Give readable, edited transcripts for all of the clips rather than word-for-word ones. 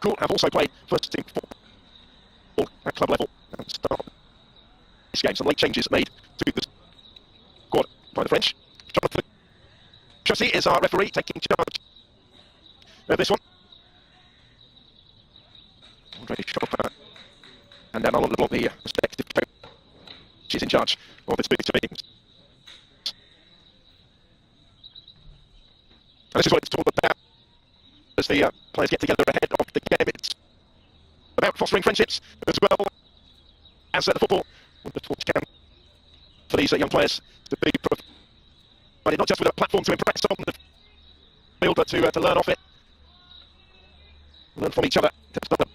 court have also played first team football at club level and start this game. Some late changes made to the squad by the French. Jonathan Chaussy is our referee, taking charge of this one. Andre Chopin and Marlon LeBlanc, the respective coaches in charge of this meetings. And this is what it's all about as the players get together ahead of the game. It's about fostering friendships as well as the football. Wonderful chance for these young players to be provided not just with a platform to impress on the field, but to learn off it, learn from each other, to develop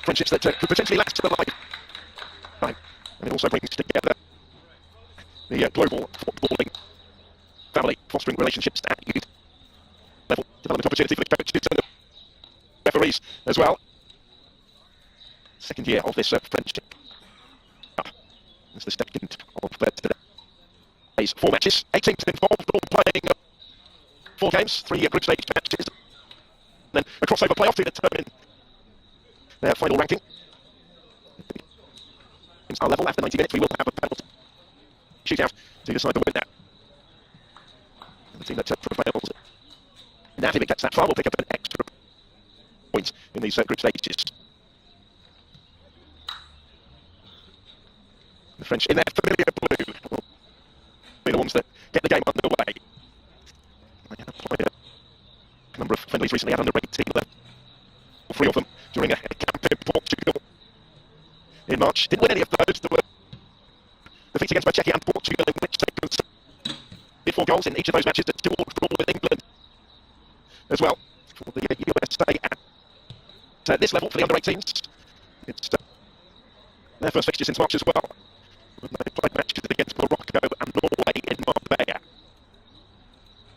friendships that could potentially last to the lifetime. And it also brings together the global footballing family, fostering relationships at youth level, development opportunity for the coaches and the referees as well. Second year of this friendship. It's the second of today's 4 matches. 8 teams involved, all playing 4 games, 3 group stage matches, and then a crossover playoff to determine their final ranking. Teams are level after 90 minutes. We will have a penalty shootout to decide the winner. And the team that prevails, now if it gets that far, will pick up an extra point in these group stages. The French, in their familiar blue, will be the ones that get the game underway. They have played a number of friendlies recently at under 18 level. 3 of them during a camp in Portugal in March. Didn't win any of those. There were defeats against both Czechia and Portugal, in which they conceded 4 goals in each of those matches. There's 2 all draw with England as well for the USA at this level for the under 18s. It's their first fixture since March as well, when they played matches against Morocco and Norway in Marbella,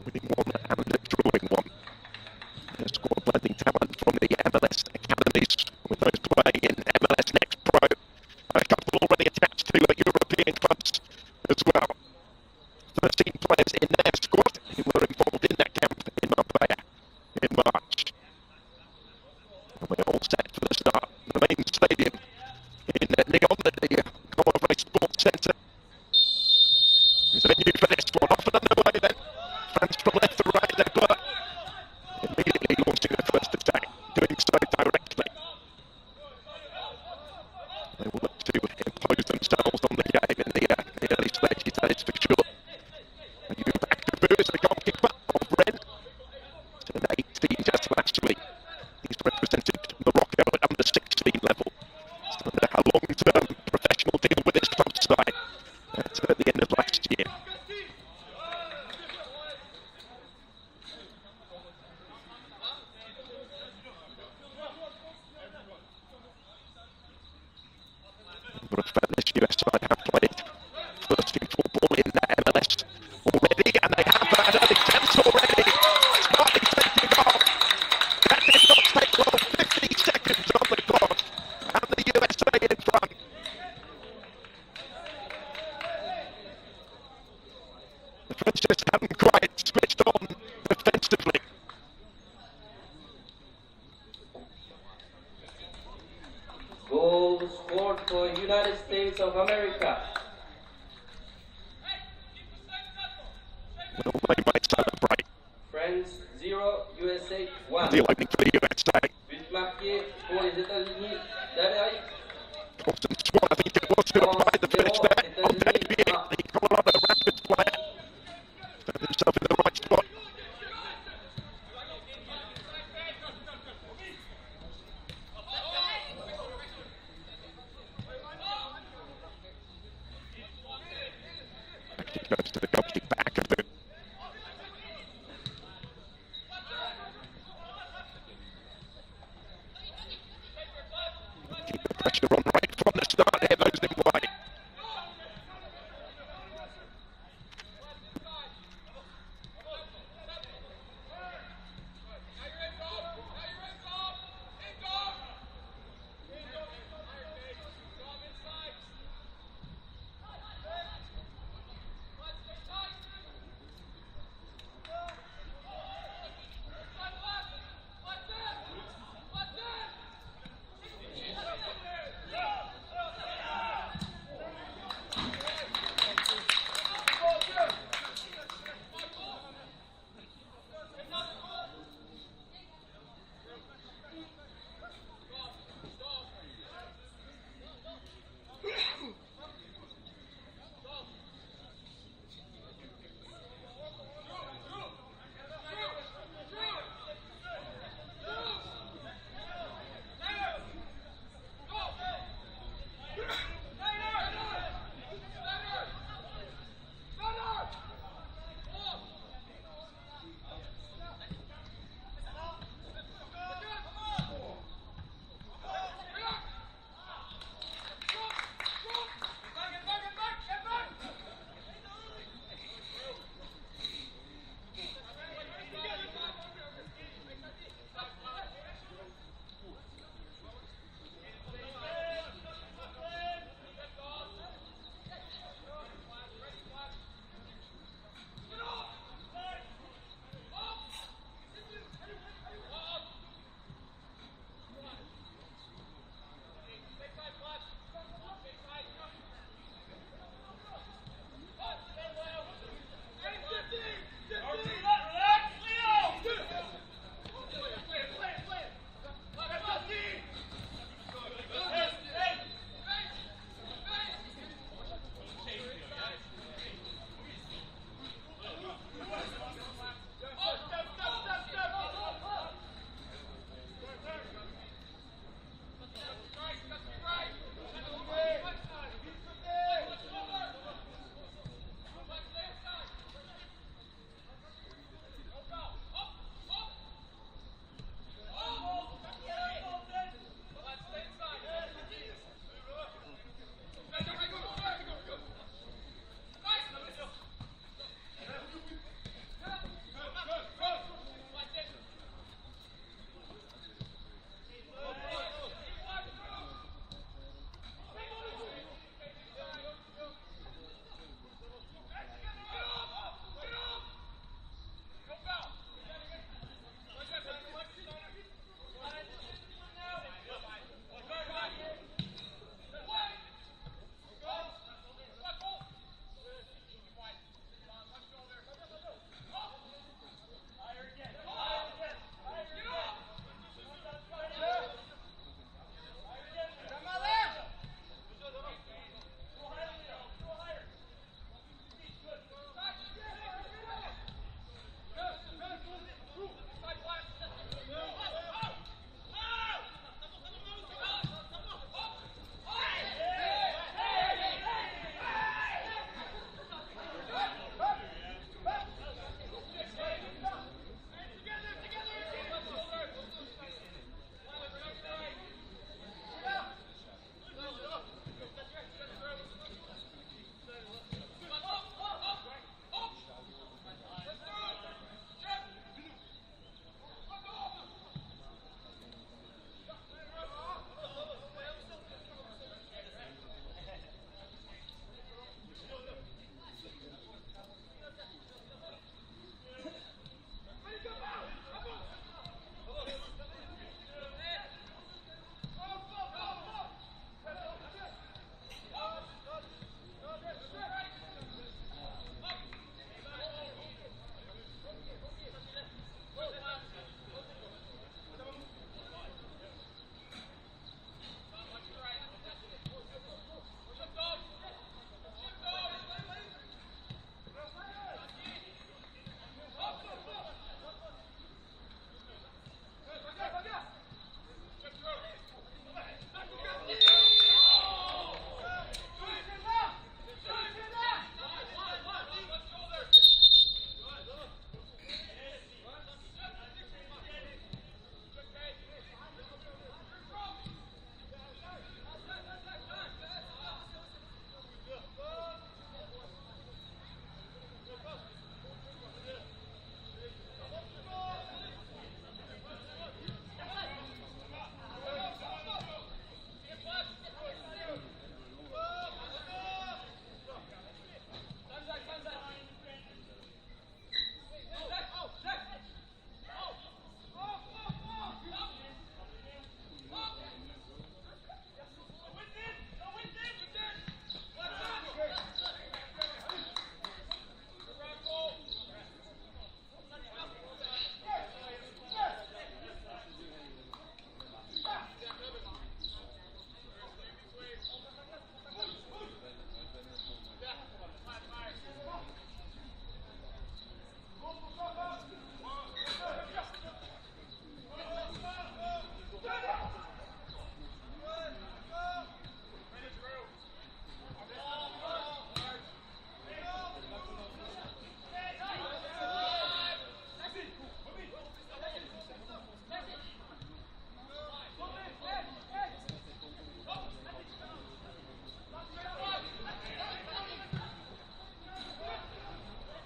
winning 1 and drawing 1. Their squad blending talent from the MLS academies, with those playing in MLS Next Pro. A couple already attached to European clubs as well. 13 players in their squad who were involved in that camp in Marbella in March. And we're all set for the start. The main stadium in Lyon, the Colorado Sports Centre, is the venue for this one. Off and underway then. Fans from left to right, they're but immediately launching the first attack, doing so directly. They will look to impose themselves on the game in the early stages, that is for sure. And you back to Boo as the goalkeeper of Rennes. Turned 18 just last week. He's represented Morocco at under 16 level. Started a long-term professional deal with his club side at the end of last year. But this US side have played first team football in MLS already, and they have had early attempts already. Smartly taken off. That did not take long. 50 seconds on the clock, and the USA in front. The French just haven't quite switched on defensively. Goal scored for United States of America. Well, they might celebrate. France 0, USA 1. Deal opening for the USA. But marqué pour les États-Unis d'Amérique. Austin Swan, I think it was, who applied the finish there on debut. The Colorado Rapids player found himself in the right spot. He goes to the goalkeeper back of the keep the pressure on right from the start. There goes him wide.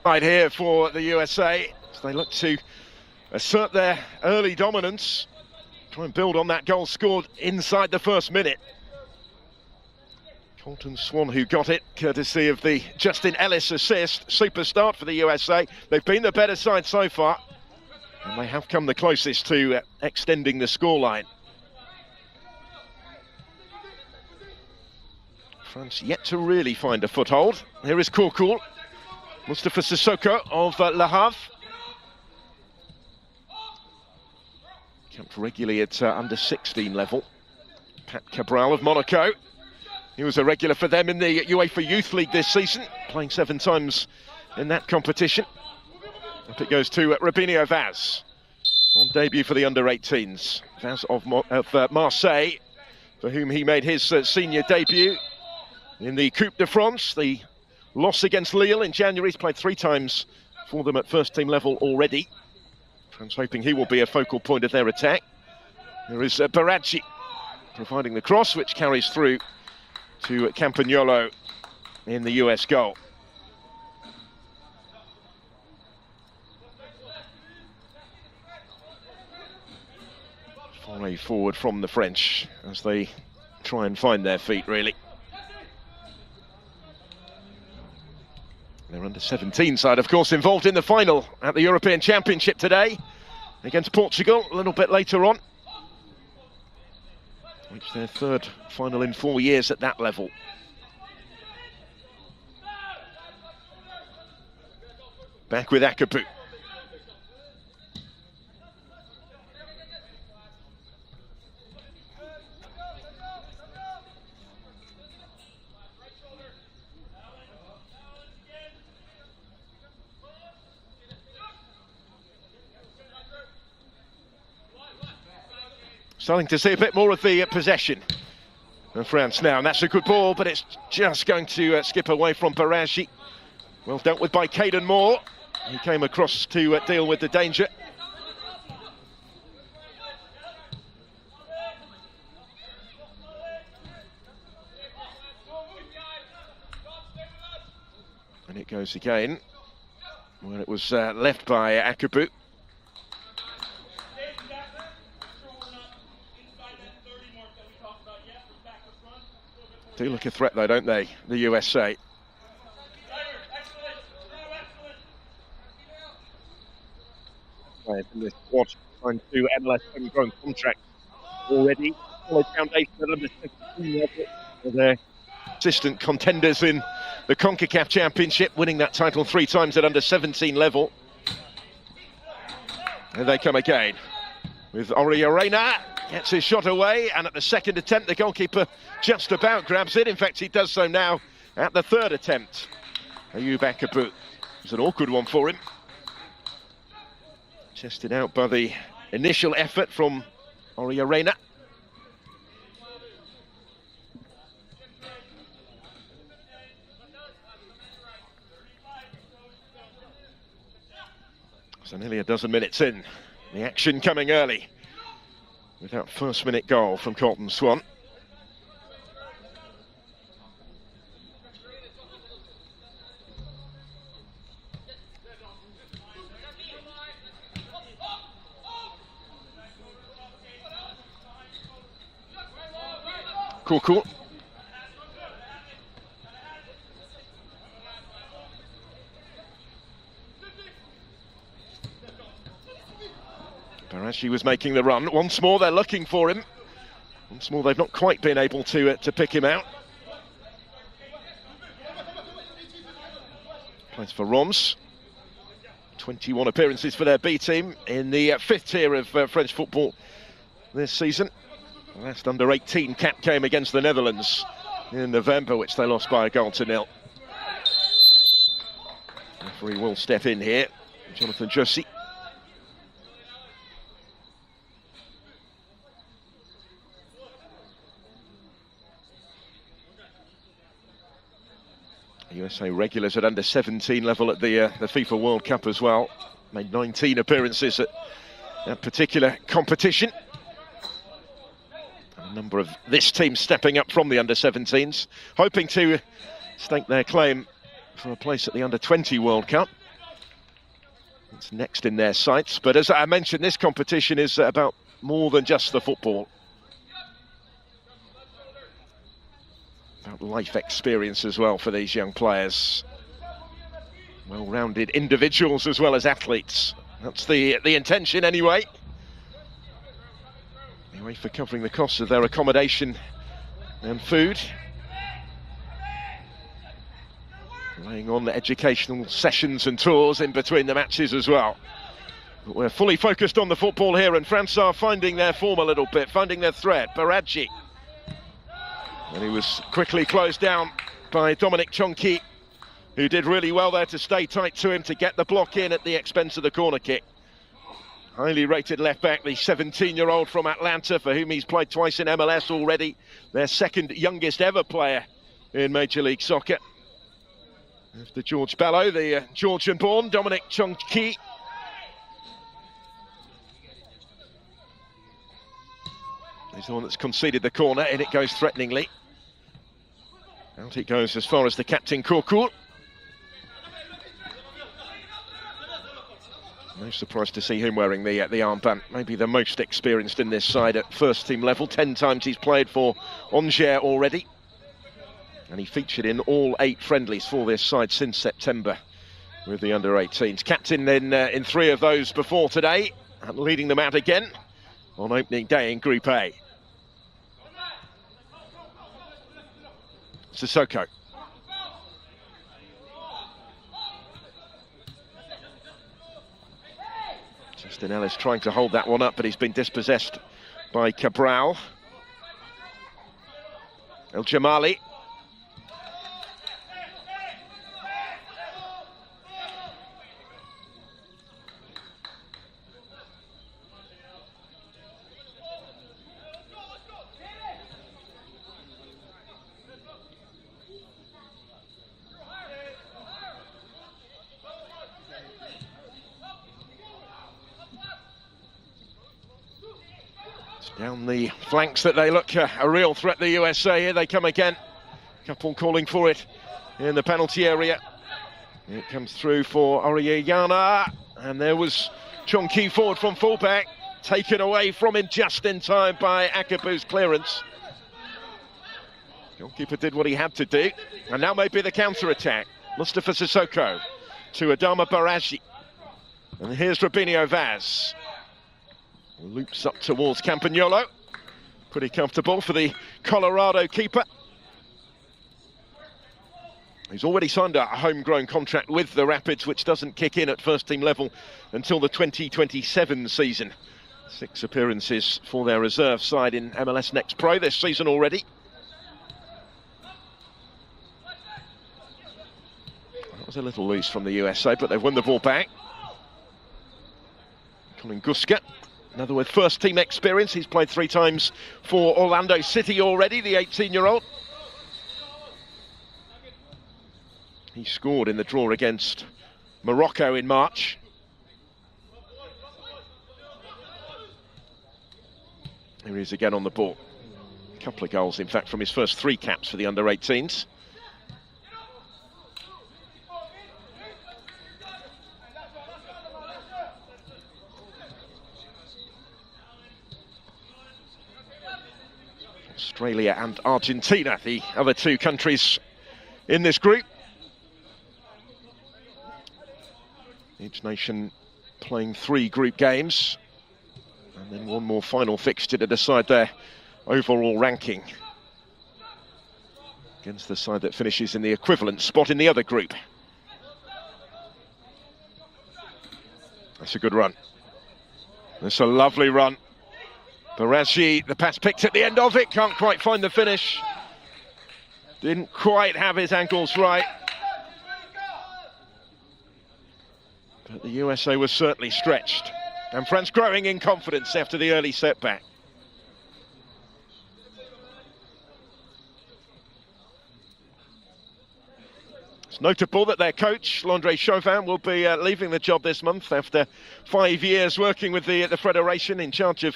Right here for the USA, as they look to assert their early dominance, try and build on that goal scored inside the first minute. Colton Swan who got it, courtesy of the Justin Ellis assist. Super start for the USA. They've been the better side so far, and they have come the closest to extending the scoreline. France yet to really find a foothold. Here is Kourkoul. Mustafa Sissoko of Le Havre. Camped regularly at under 16 level. Pat Cabral of Monaco. He was a regular for them in the UEFA Youth League this season, playing 7 times in that competition. Up it goes to Robinho Vaz, on debut for the under-18s. Vaz of Marseille, for whom he made his senior debut in the Coupe de France, the loss against Lille in January. He's played 3 times for them at first-team level already. France hoping he will be a focal point of their attack. There is Baradji providing the cross, which carries through to Campagnolo in the US goal. Foray forward from the French as they try and find their feet, really. Their under-17 side, of course, involved in the final at the European Championship today against Portugal a little bit later on. Reached their 3rd final in 4 years at that level. Back with Akabu. Starting to see a bit more of the possession of France now, and that's a good ball, but it's just going to skip away from Baradji. Well dealt with by Caden Moore. He came across to deal with the danger. And it goes again, where it was left by Akabu. Do look a threat though, don't they, the USA? In this squad, trying to analyse homegrown contracts already. Solid foundation at under 16 level. They're consistent contenders in the CONCACAF Championship, winning that title 3 times at under 17 level. And they come again with Oriarena. Gets his shot away, and at the 2nd attempt, the goalkeeper just about grabs it. In fact, he does so now at the 3rd attempt. Ayoub Akabu. It's an awkward one for him. Chested out by the initial effort from Oriarena. So nearly a dozen minutes in. The action coming early with that first-minute goal from Colton Swan. Kourkoul. Baradji was making the run. Once more, they're looking for him. Once more, they've not quite been able to pick him out. Plays for Reims. 21 appearances for their B team in the 5th tier of French football this season. The last under-18 cap came against the Netherlands in November, which they lost by 1-0. Referee will step in here. Jonathan Jussi. USA regulars at under 17 level at the FIFA World Cup as well. Made 19 appearances at that particular competition. A number of this team stepping up from the under 17s, hoping to stake their claim for a place at the under 20 World Cup. It's next in their sights. But as I mentioned, this competition is about more than just the football. About life experience as well for these young players. Well-rounded individuals as well as athletes. That's the intention anyway. Anyway, for covering the costs of their accommodation and food. Laying on the educational sessions and tours in between the matches as well. But we're fully focused on the football here, and France are finding their form a little bit, finding their thread. Baradji. And he was quickly closed down by Dominic Chonki, who did really well there to stay tight to him to get the block in at the expense of the corner kick. Highly rated left-back, the 17-year-old from Atlanta, for whom he's played twice in MLS already. Their second youngest ever player in Major League Soccer. After George Bello, the Georgian-born Dominic Chonki. He's the one that's conceded the corner, and it goes threateningly. Out it goes as far as the captain, Korkut. No surprise to see him wearing the armband. Maybe the most experienced in this side at first team level. 10 times he's played for Angers already. And he featured in all 8 friendlies for this side since September with the under-18s. Captain in 3 of those before today, and leading them out again on opening day in Group A. Sissoko. Justin Ellis trying to hold that one up, but he's been dispossessed by Cabral. El Jamali. Down the flanks that they look a real threat, the USA. Here they come again. Couple calling for it in the penalty area. It comes through for Orellana. And there was Chonki forward from fullback. Taken away from him just in time by Akabu's clearance. Goalkeeper did what he had to do. And now maybe the counter-attack. Mustafa Sissoko to Adama Baradji. And here's Robinho Vaz. Loops up towards Campagnolo. Pretty comfortable for the Colorado keeper. He's already signed a homegrown contract with the Rapids, which doesn't kick in at first team level until the 2027 season. 6 appearances for their reserve side in MLS Next Pro this season already. That was a little loose from the USA, but they've won the ball back. Colin Guska. Another with first team experience. He's played 3 times for Orlando City already, the 18-year-old. He scored in the draw against Morocco in March. Here he is again on the ball. A couple of goals, in fact, from his first 3 caps for the under-18s. Australia and Argentina, the other 2 countries in this group. Each nation playing 3 group games, and then 1 more final fixture to decide their overall ranking against the side that finishes in the equivalent spot in the other group. That's a good run. That's a lovely run. Baradji, the pass picked at the end of it, can't quite find the finish. Didn't quite have his ankles right. But the USA was certainly stretched. And France growing in confidence after the early setback. It's notable that their coach, Landry Chauvin, will be leaving the job this month after 5 years working with the Federation, in charge of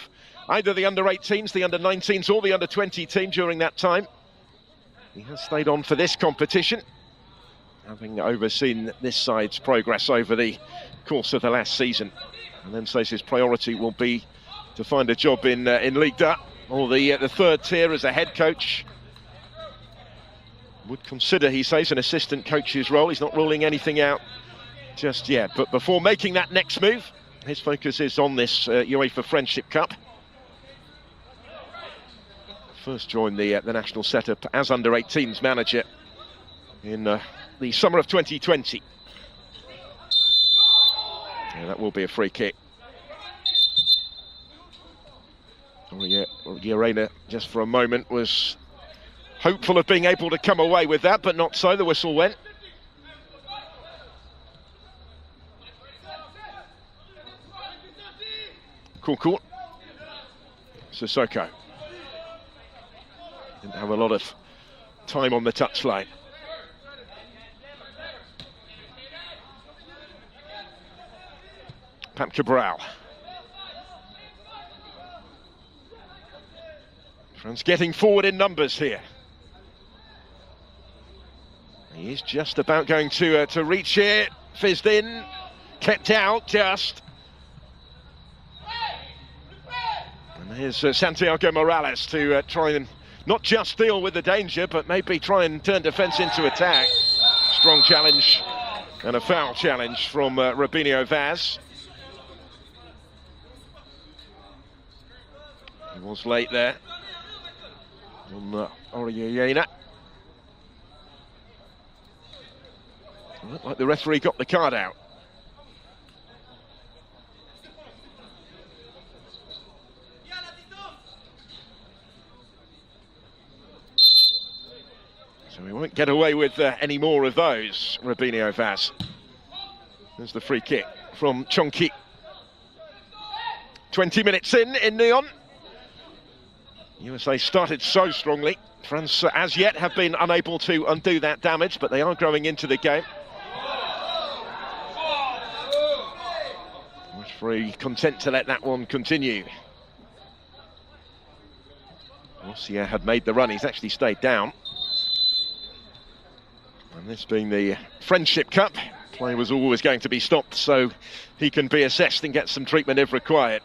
either the under-18s, the under-19s or the under-20 team during that time. He has stayed on for this competition, having overseen this side's progress over the course of the last season, and then says his priority will be to find a job in Ligue 1 or the third tier as a head coach. Would consider, he says, an assistant coach's role. He's not ruling anything out just yet, but before making that next move, his focus is on this UEFA Friendship Cup. First joined the national setup as under-18s manager in the summer of 2020. Yeah, that will be a free kick. Orellana, just for a moment, was hopeful of being able to come away with that, but not so. The whistle went. Cool. Sissoko didn't have a lot of time on the touchline. Pep Cabral. France getting forward in numbers here. He is just about going to reach here. Fizzed in, kept out just. And here's Santiago Morales to try and not just deal with the danger, but maybe try and turn defence into attack. Strong challenge and a foul challenge from Robinho Vaz. He was late there on Orellana. Looked like the referee got the card out. So we won't get away with any more of those, Robinho Vaz. There's the free kick from Chonki. 20 minutes in Nyon. USA started so strongly. France, as yet, have been unable to undo that damage, but they are growing into the game. Referee content to let that one continue. Rossier had made the run, he's actually stayed down. And this being the Friendship Cup, play was always going to be stopped, so he can be assessed and get some treatment if required.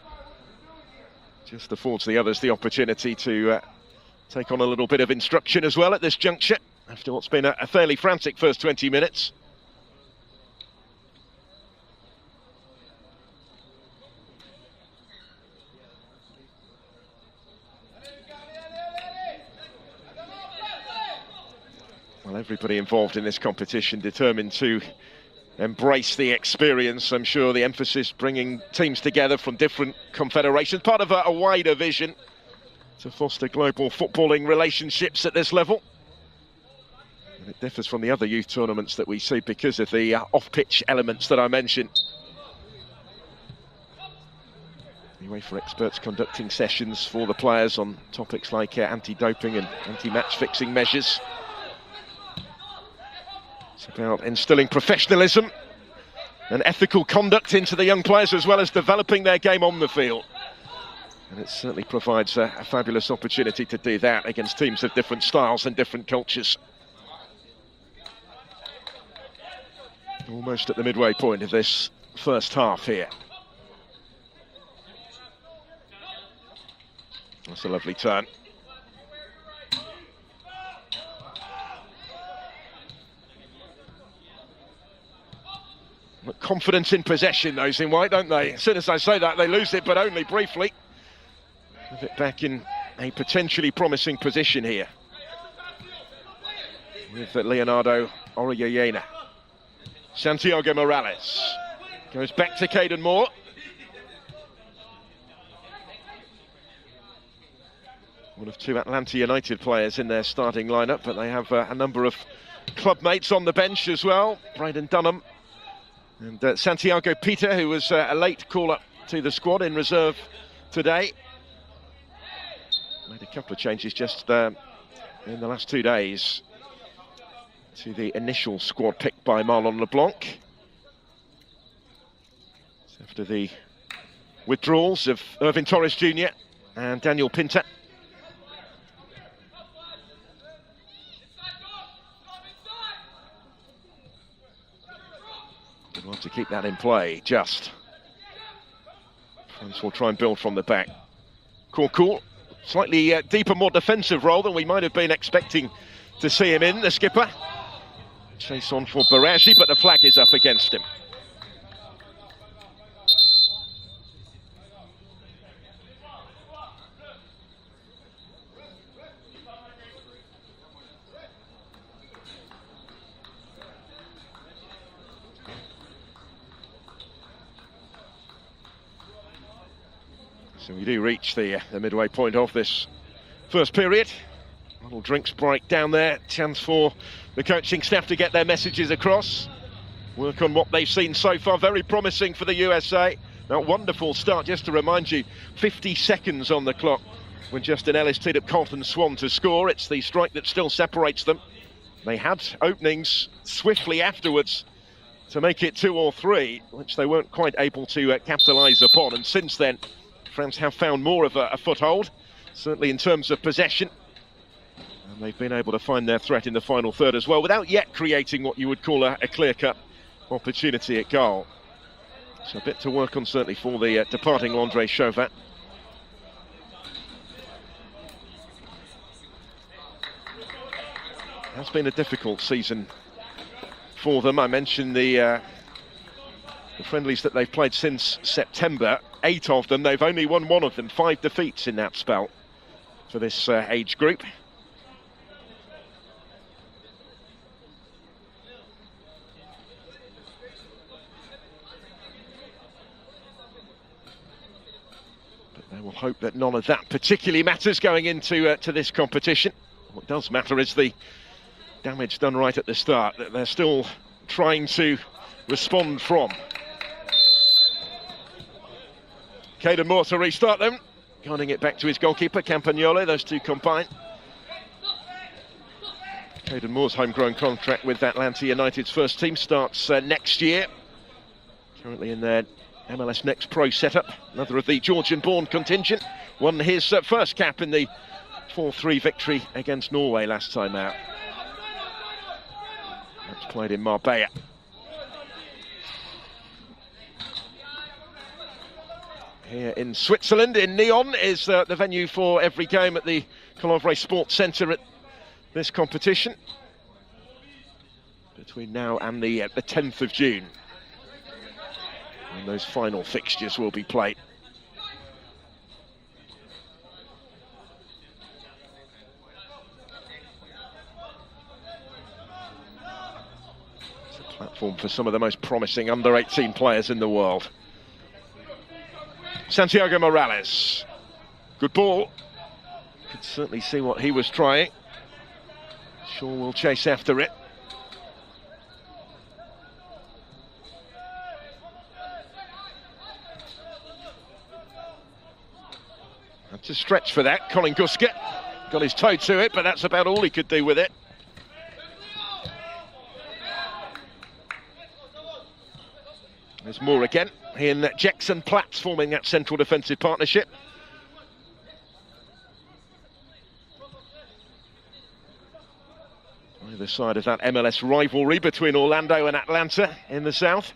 Just affords the others the opportunity to take on a little bit of instruction as well at this juncture, after what's been a fairly frantic first 20 minutes. Well, everybody involved in this competition determined to embrace the experience. I'm sure the emphasis bringing teams together from different confederations, part of a wider vision to foster global footballing relationships at this level. And it differs from the other youth tournaments that we see because of the off-pitch elements that I mentioned. UEFA experts conducting sessions for the players on topics like anti-doping and anti-match fixing measures. It's about instilling professionalism and ethical conduct into the young players, as well as developing their game on the field. And it certainly provides a fabulous opportunity to do that against teams of different styles and different cultures. Almost at the midway point of this first half here. That's a lovely turn. Confidence in possession, those in white, don't they? As soon as I say that, they lose it, but only briefly. Have it back in a potentially promising position here with Leonardo Orellana. Santiago Morales goes back to Caden Moore. One of two Atlanta United players in their starting lineup, but they have a number of club mates on the bench as well. Braden Dunham and Santiago Peter, who was a late call-up to the squad in reserve today. Made a couple of changes just in the last 2 days to the initial squad picked by Marlon LeBlanc. After the withdrawals of Irvin Torres Jr. and Daniel Pinter. Want to keep that in play, just. France will try and build from the back. Cool. Slightly deeper, more defensive role than we might have been expecting to see him in, the skipper. Chase on for Barashi, but the flag is up against him. So we do reach the midway point of this first period. A little drinks break down there. Chance for the coaching staff to get their messages across. Work on what they've seen so far. Very promising for the USA. A wonderful start, just to remind you. 50 seconds on the clock when Justin Ellis teed up Colton Swan to score. It's the strike that still separates them. They had openings swiftly afterwards to make it 2 or 3, which they weren't quite able to capitalise upon. And since then, France have found more of a foothold, certainly in terms of possession. And they've been able to find their threat in the final third as well, without yet creating what you would call a clear-cut opportunity at goal. So a bit to work on, certainly, for the departing Landry Chauvin. It has been a difficult season for them. I mentioned the friendlies that they've played since September. 8 of them, they've only won 1 of them. 5 defeats in that spell for this age group. But they will hope that none of that particularly matters going into to this competition. What does matter is the damage done right at the start, that they're still trying to respond from. Caden Moore to restart them, guiding it back to his goalkeeper, Campagnolo. Those two combine. Caden Moore's homegrown contract with Atlanta United's first team starts next year. Currently in their MLS Next Pro setup. Another of the Georgian-born contingent. Won his first cap in the 4-3 victory against Norway last time out. That's played in Marbella. Here in Switzerland, in Nyon, is the venue for every game at the Colovre Sports Centre at this competition. Between now and the 10th of June. And those final fixtures will be played. It's a platform for some of the most promising under-18 players in the world. Santiago Morales. Good ball. Could certainly see what he was trying. Shaw will chase after it. Had to stretch for that. Colin Guska got his toe to it, but that's about all he could do with it. There's Moore again. He and Jackson Platts forming that central defensive partnership. Either side of that MLS rivalry between Orlando and Atlanta in the south.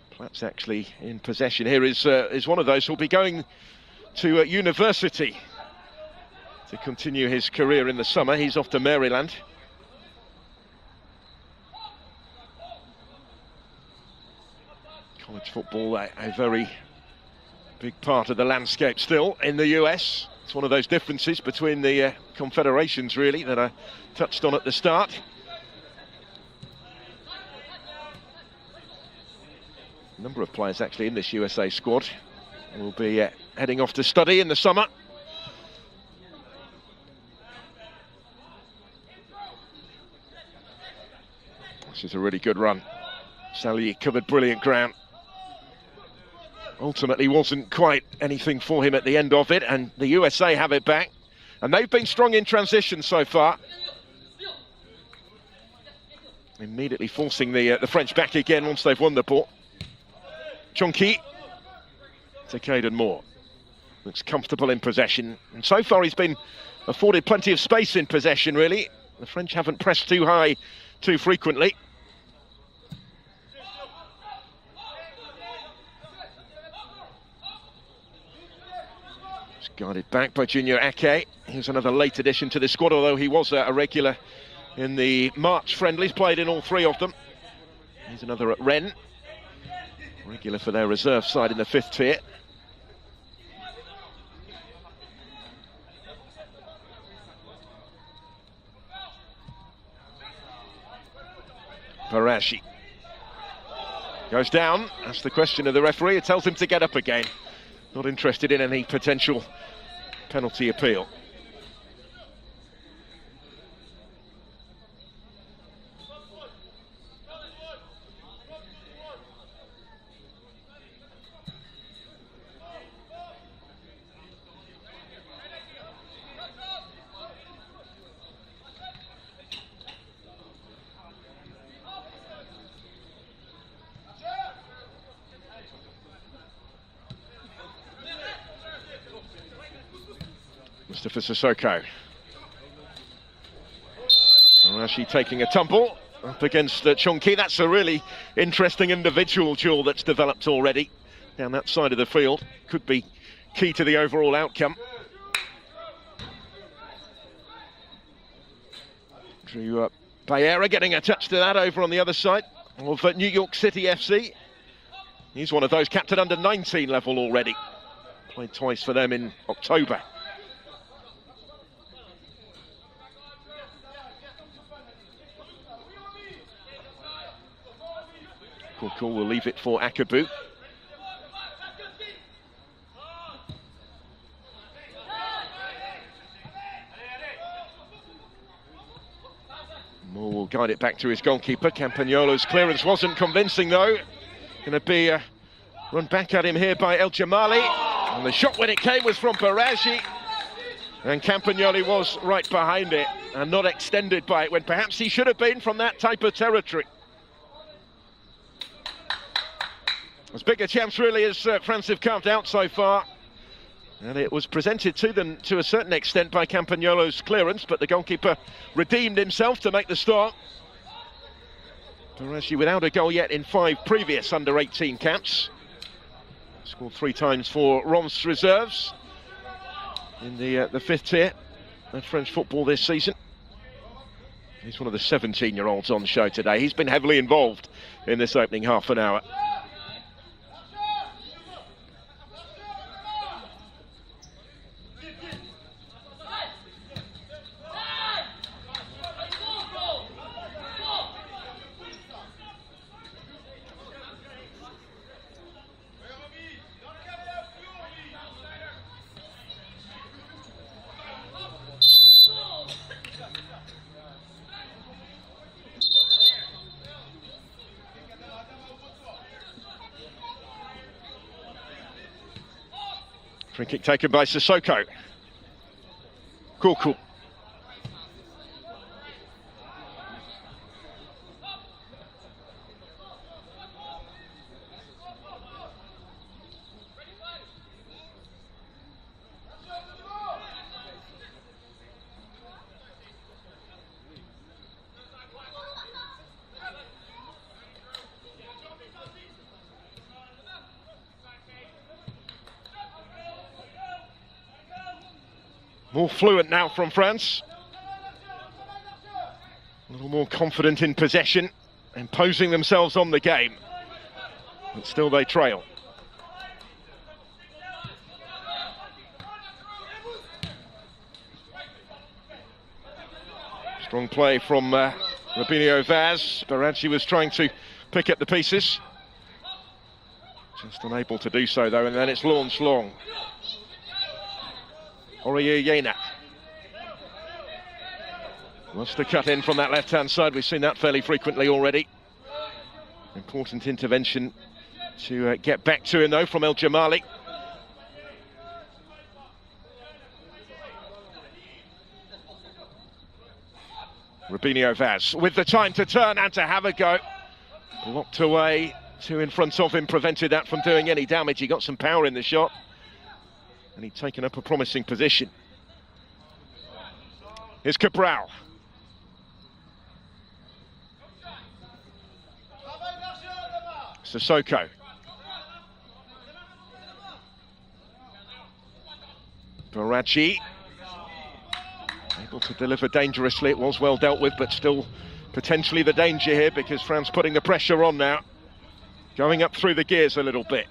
Platts actually in possession here is one of those who'll be going to university to continue his career in the summer. He's off to Maryland. College football, a very big part of the landscape still in the US. It's one of those differences between the confederations, really, that I touched on at the start. A number of players actually in this USA squad will be heading off to study in the summer. This is a really good run. Sally covered brilliant ground. Ultimately wasn't quite anything for him at the end of it, and the USA have it back. And they've been strong in transition so far. Immediately forcing the French back again once they've won the ball. Chonky to Caden Moore. Looks comfortable in possession. And so far he's been afforded plenty of space in possession, really. The French haven't pressed too high too frequently. It's guided back by Junior Ake. Here's another late addition to the squad, although he was a regular in the March friendlies, played in all 3 of them. Here's another at Rennes, regular for their reserve side in the 5th tier. Barashi goes down. That's the question of the referee. It tells him to get up again. Not interested in any potential penalty appeal. Mustafa Sissoko. Arashi taking a tumble up against Chonki. That's a really interesting individual duel that's developed already down that side of the field. Could be key to the overall outcome. Drew Bayera getting a touch to that over on the other side of New York City FC. He's one of those capped at under 19 level already. Played twice for them in October. Cool, we'll leave it for Akabu. Moore will guide it back to his goalkeeper. Campagnolo's clearance wasn't convincing though. Going to be a run back at him here by El Jamali. And the shot when it came was from Barashi. And Campagnoli was right behind it and not extended by it when perhaps he should have been from that type of territory. As big a chance really as France have carved out so far. And it was presented to them to a certain extent by Campagnolo's clearance, but the goalkeeper redeemed himself to make the start. Barashi without a goal yet in 5 previous under-18 caps. Scored 3 times for Reims reserves in the 5th tier of French football this season. He's one of the 17-year-olds on show today. He's been heavily involved in this opening half an hour. Free kick taken by Sissoko. Cool. More fluent now from France. A little more confident in possession, imposing themselves on the game. But still they trail. Strong play from Robinho Vaz. Barashi was trying to pick up the pieces. Just unable to do so though, and then it's launched long. Oriana wants to cut in from that left-hand side. We've seen that fairly frequently already. Important intervention to get back to him though from El Jamali. Robinho Vaz with the time to turn and to have a go. Blocked away, 2 in front of him, prevented that from doing any damage. He got some power in the shot. And he'd taken up a promising position. Here's Cabral. Sissoko. Barachi. Able to deliver dangerously. It was well dealt with, but still potentially the danger here because France putting the pressure on now. Going up through the gears a little bit.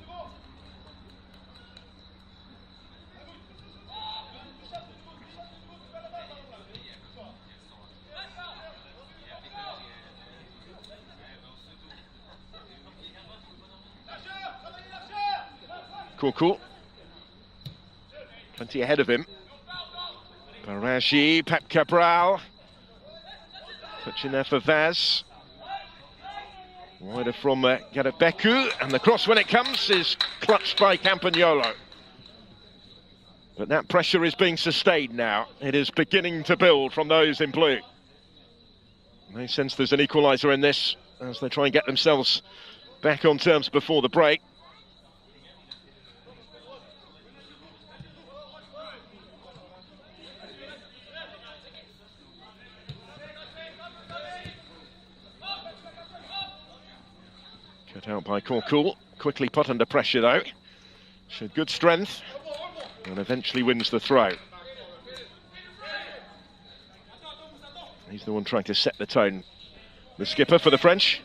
Cool. Plenty ahead of him. Baraji, Pep Cabral. Touch in there for Vaz. Wider from Gadabeku, and the cross when it comes is clutched by Campagnolo. But that pressure is being sustained now. It is beginning to build from those in blue. They sense there's an equaliser in this as they try and get themselves back on terms before the break. Cut out by Courcoul. Quickly put under pressure though. Showed good strength and eventually wins the throw. He's the one trying to set the tone. The skipper for the French.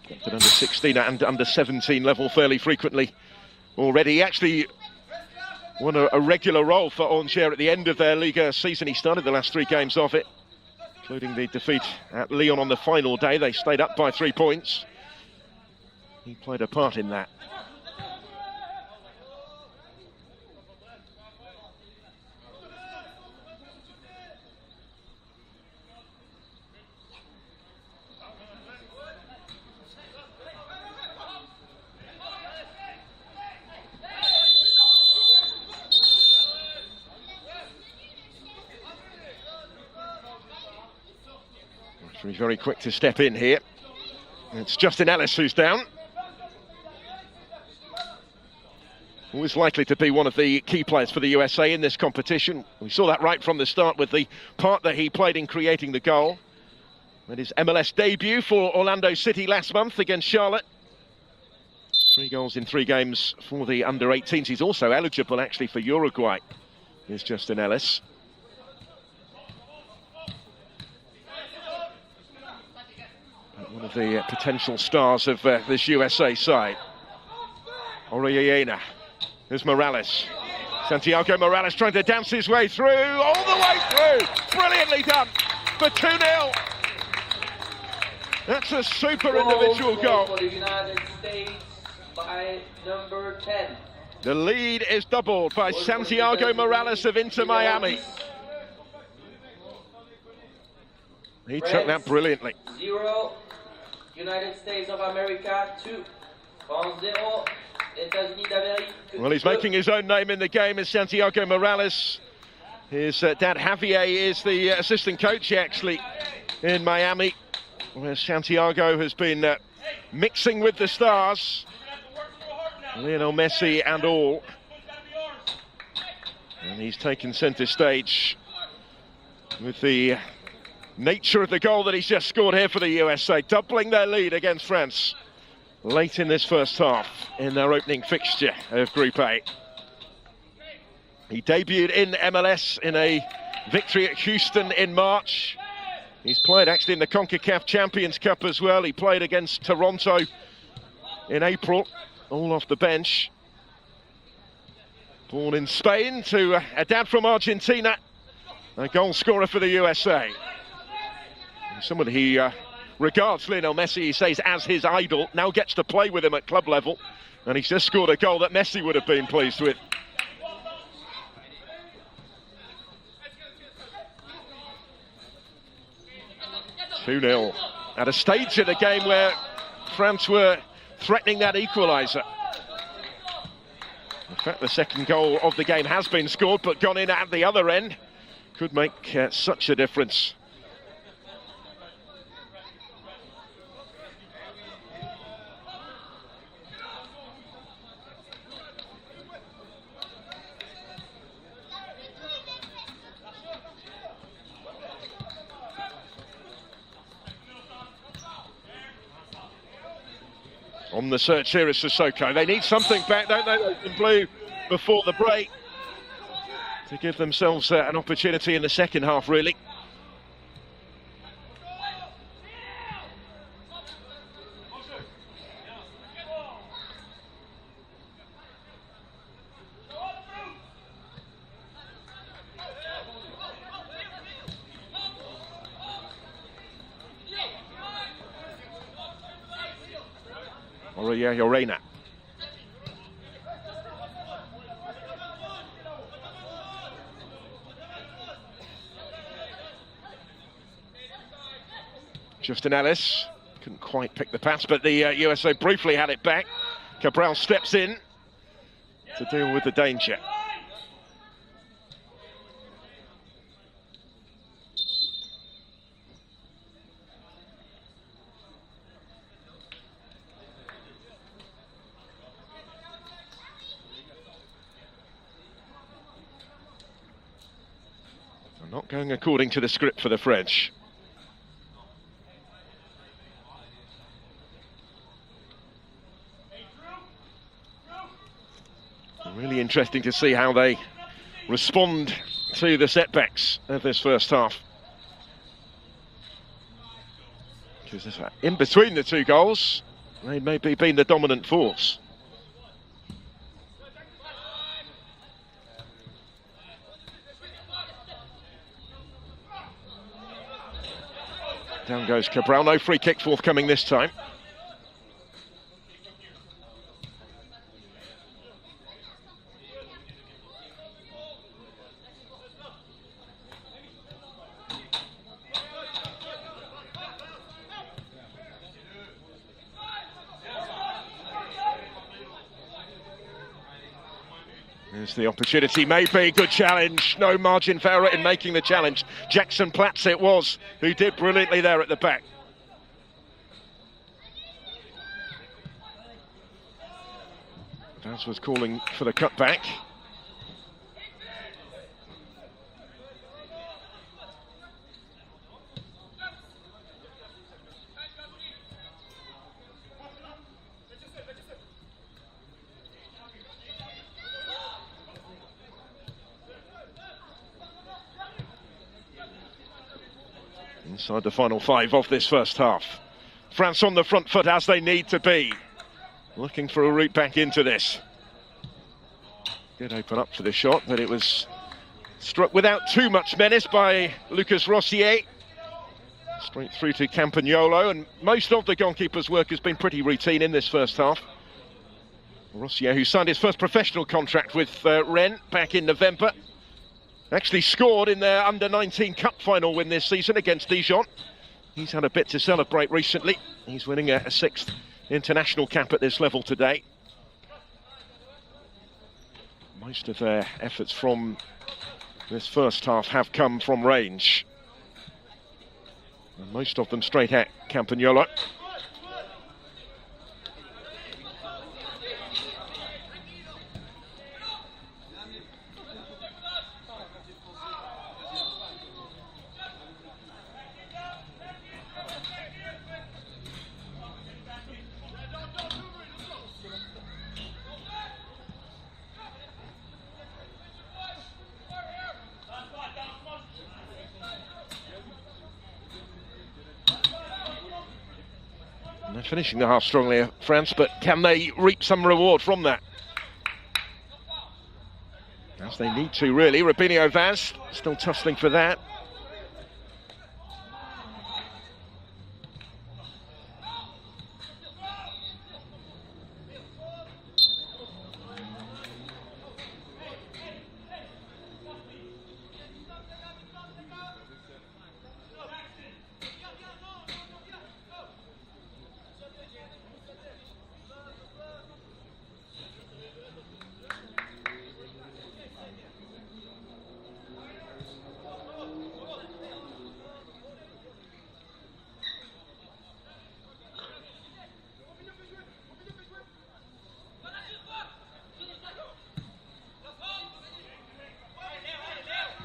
Kept it under 16 and under 17 level fairly frequently already. He actually won a regular role for Angers at the end of their Liga season. He started the last 3 games of it, including the defeat at Lyon on the final day. They stayed up by 3 points. He played a part in that. He's very quick to step in here. It's Justin Ellis who's down. Always likely to be one of the key players for the USA in this competition. We saw that right from the start with the part that he played in creating the goal. Made his MLS debut for Orlando City last month against Charlotte. 3 goals in 3 games for the under-18s. He's also eligible actually for Uruguay. Here's Justin Ellis. One of the potential stars of this USA side. Orellana. There's Morales. Santiago Morales trying to dance his way through, all the way through. Brilliantly done for 2-0. That's a super individual goal. For the United States by number 10. The lead is doubled by Santiago Morales of Inter Miami. He took that brilliantly. 0, United States of America 2. France 0, États-Unis d'Amérique. Well, he's making his own name in the game as Santiago Morales. His dad Javier is the assistant coach actually in Miami, where Santiago has been mixing with the stars. Lionel Messi and all. And he's taken centre stage with the nature of the goal that he's just scored here for the USA, doubling their lead against France late in this first half in their opening fixture of Group A. He debuted in MLS in a victory at Houston in March. He's played actually in the CONCACAF Champions Cup as well. He played against Toronto in April, all off the bench. Born in Spain to a dad from Argentina, a goal scorer for the USA. Someone he regards Lionel Messi, he says, as his idol, now gets to play with him at club level, and he's just scored a goal that Messi would have been pleased with. (2-0) at a stage of the game where France were threatening that equaliser. In fact, the second goal of the game has been scored, but gone in at the other end. Could make such a difference. On the search here is Sissoko. They need something back, don't they, in blue, before the break, to give themselves an opportunity in the second half, really. Yorena. Justin Ellis couldn't quite pick the pass, but the USA briefly had it back. Cabral steps in to deal with the danger. Not going according to the script for the French. Really interesting to see how they respond to the setbacks of this first half. Because in between the two goals, they may be been the dominant force. Down goes Cabral, no free kick forthcoming this time. There's the opportunity, maybe, good challenge, no margin for error in making the challenge. Jackson Platts it was, who did brilliantly there at the back. Daz was calling for the cutback. Inside the final 5 of this first half. France on the front foot as they need to be. Looking for a route back into this. Did open up for the shot, but it was struck without too much menace by Lucas Rossier. Straight through to Campagnolo, and most of the goalkeeper's work has been pretty routine in this first half. Rossier, who signed his first professional contract with Rennes back in November, actually scored in their under-19 cup final win this season against Dijon. He's had a bit to celebrate recently. He's winning a 6th international cap at this level today. Most of their efforts from this first half have come from range. And most of them straight at Campagnolo. They're finishing the half strongly, France, but can they reap some reward from that? As they need to, really. Robinho Vaz still tussling for that.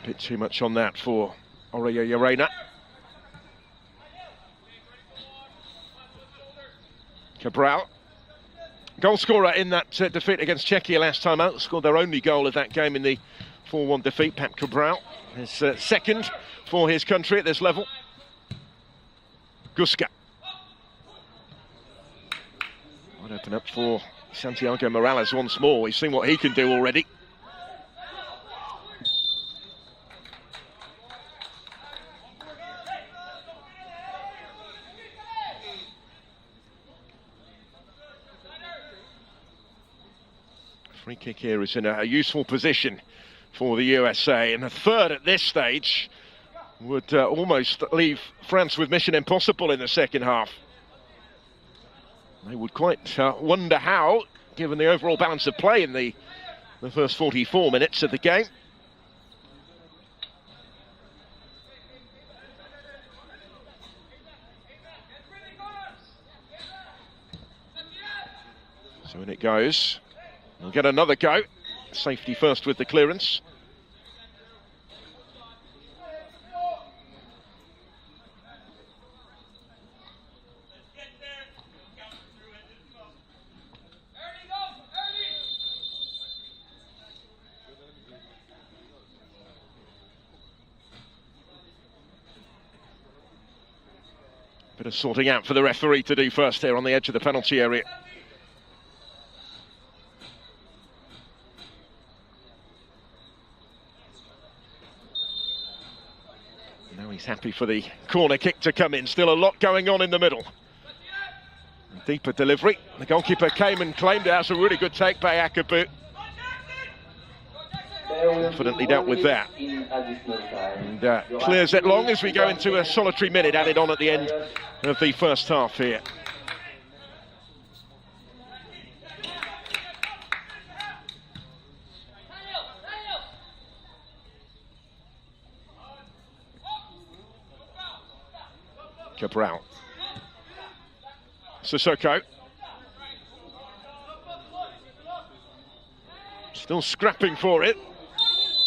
Bit too much on that for Yorena. Cabral. goal scorer in that defeat against Czechia last time out. Scored their only goal of that game in the 4-1 defeat. Pep Cabral, his second for his country at this level. Guska. Might open up for Santiago Morales once more. We've seen what he can do already. Free kick here is in a useful position for the USA, and a third at this stage would almost leave France with mission impossible in the second half. They would quite wonder how, given the overall balance of play in the first 44 minutes of the game. So in it goes. We'll get another go. Safety first with the clearance. Bit of sorting out for the referee to do first here on the edge of the penalty area. Now he's happy for the corner kick to come in. Still a lot going on in the middle. A deeper delivery. The goalkeeper came and claimed it. That's a really good take by Akabu. Confidently dealt with that. And clears it long as we go into a solitary minute added on at the end of the first half here. Cabral. Sissoko. Still scrapping for it.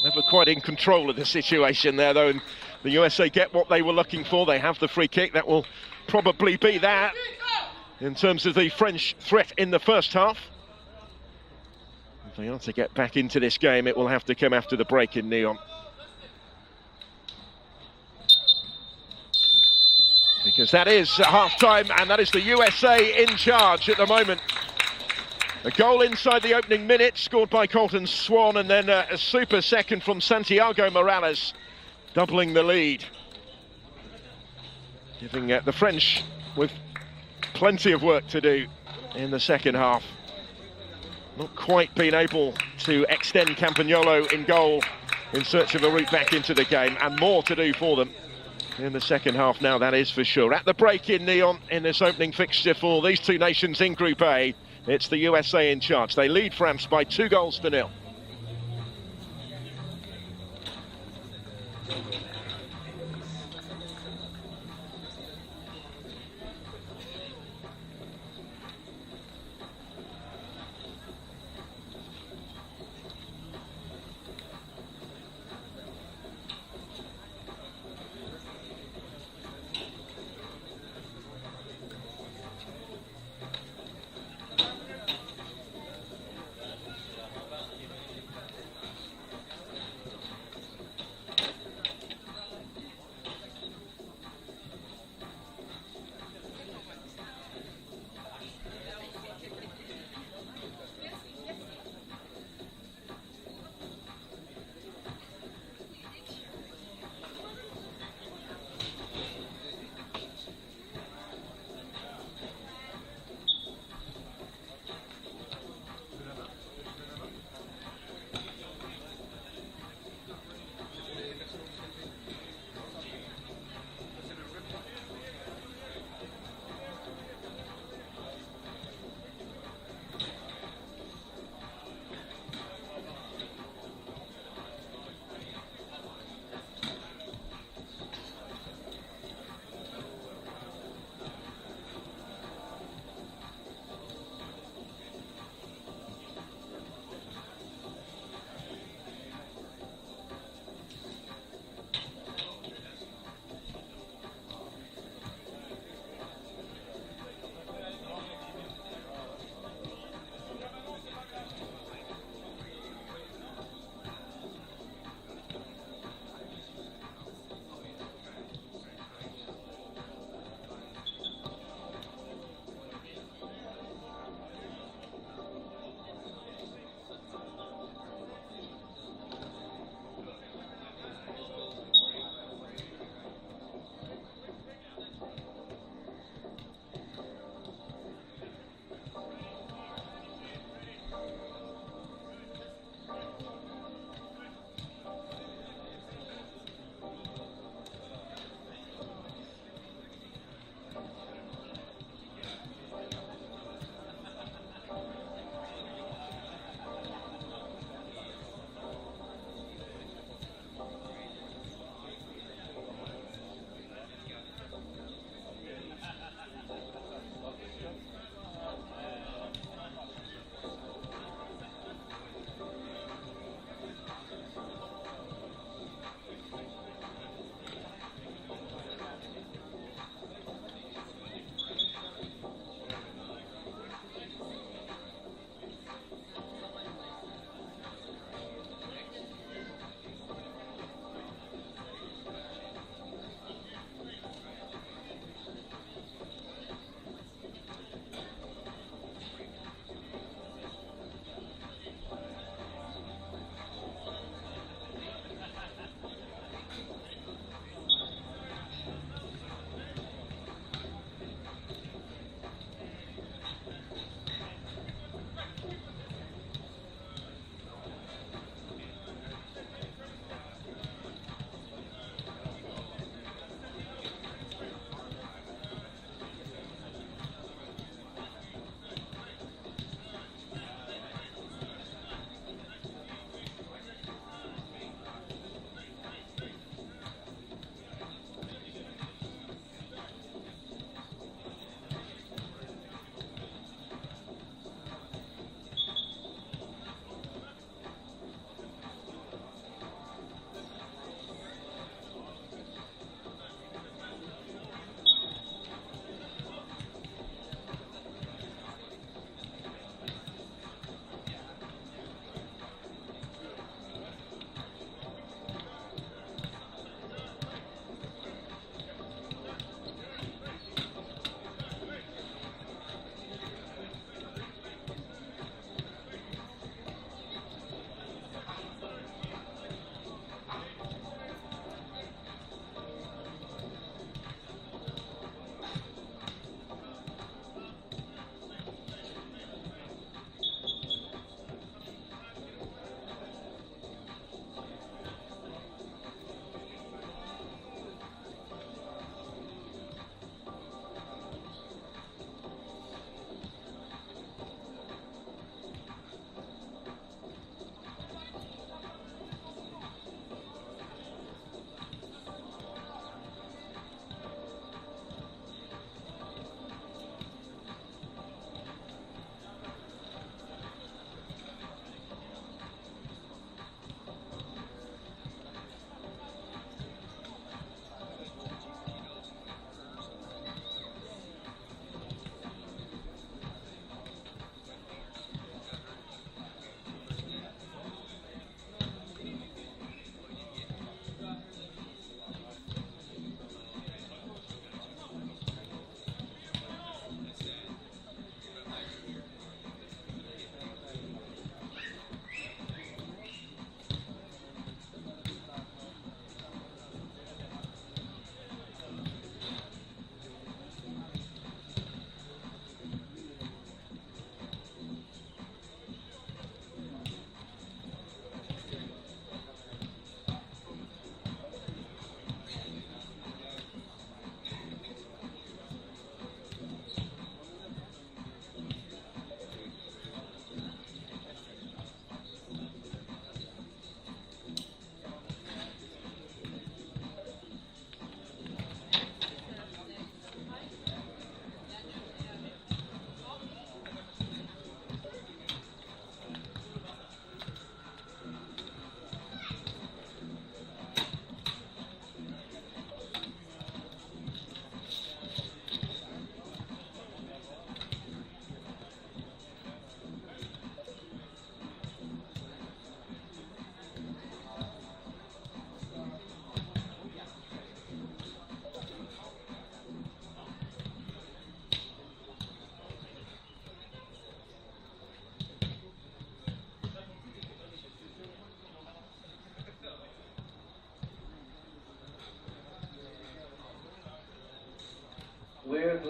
Never quite in control of the situation there, though, and the USA get what they were looking for. They have the free kick. That will probably be that in terms of the French threat in the first half. If they are to get back into this game, it will have to come after the break in Nyon. Because that is half-time, and that is the USA in charge at the moment. A goal inside the opening minute, scored by Colton Swan, and then a super second from Santiago Morales, doubling the lead. Giving the French with plenty of work to do in the second half. Not quite been able to extend Campagnolo in goal in search of a route back into the game, and more to do for them in the second half now, that is for sure. At the break in Nyon in this opening fixture for these two nations in Group A, it's the USA in charge. They lead France by 2-0.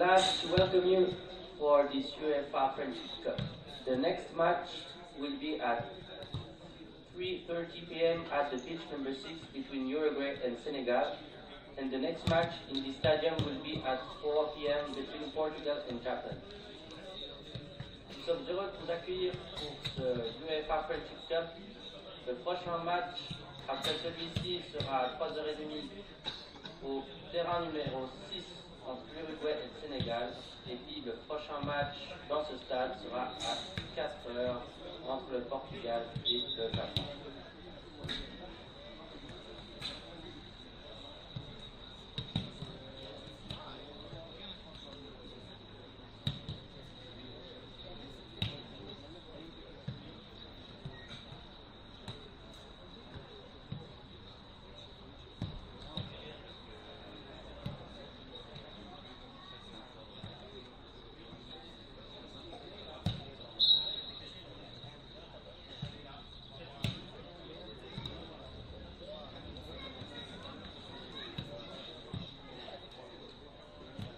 glad to welcome you for this UEFA Friendship Cup. The next match will be at 3:30 p.m. at the pitch number 6 between Uruguay and Senegal, and the next match in the stadium will be at 4 p.m. between Portugal and Japan. Nous sommes heureux de vous accueillir pour ce UEFA Friendship Cup. Le prochain match après celui-ci sera à 3h30 au terrain numéro 6 entre l'Uruguay et le Sénégal. Et puis le prochain match dans ce stade sera à 4h entre le Portugal et le Japon.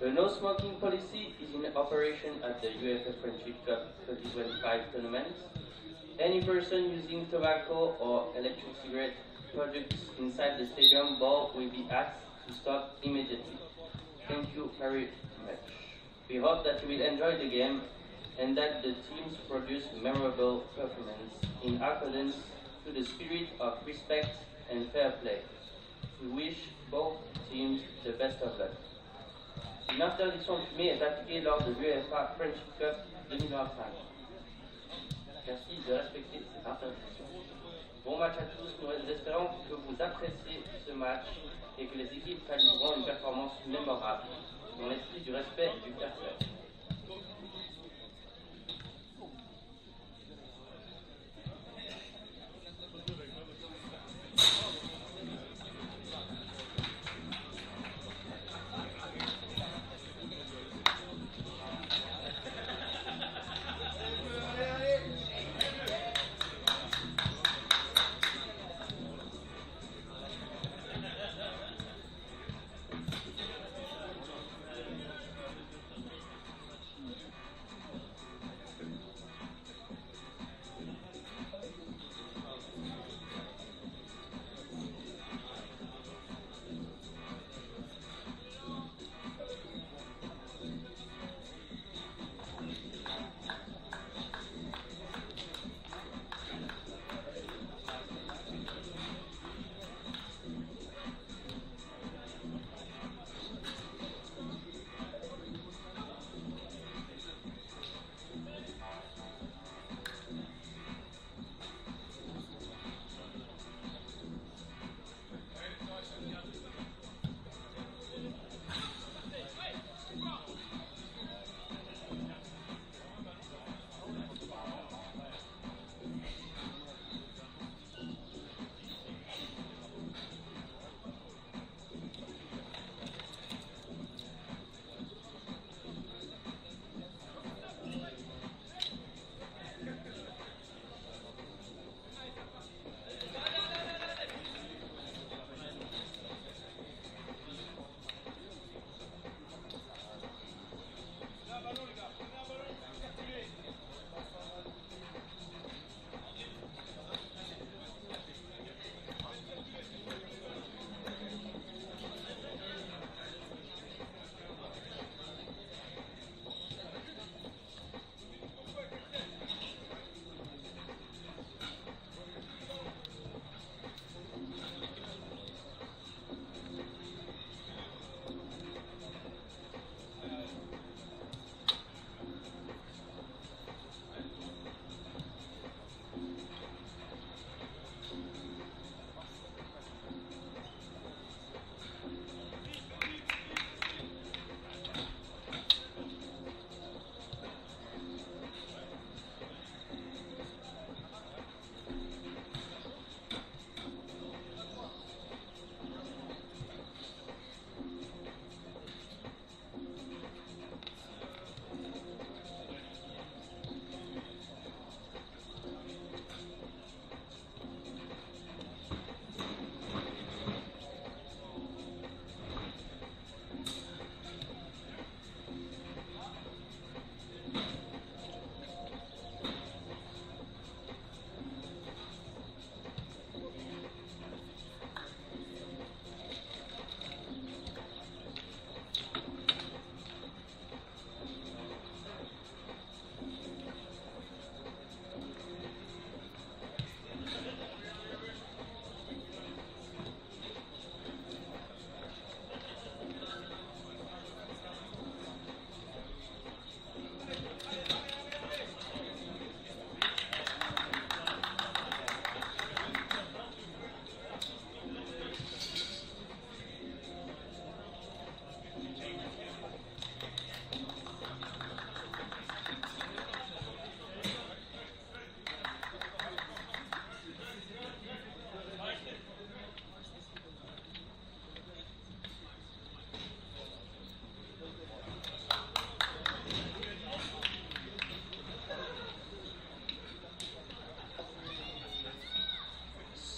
The no smoking policy is in operation at the UEFA Friendship Cup 2025 tournament. Any person using tobacco or electric cigarette products inside the stadium ball will be asked to stop immediately. Thank you very much. We hope that you will enjoy the game and that the teams produce memorable performance in accordance to the spirit of respect and fair play. We wish both teams the best of luck. Une interdiction de fumer est appliquée lors de l'UEFA Friendship Cup 2025. Merci de respecter cette interdiction. Bon match à tous, nous espérons que vous appréciez ce match et que les équipes réaliseront une performance mémorable dans l'esprit du respect et du fair play.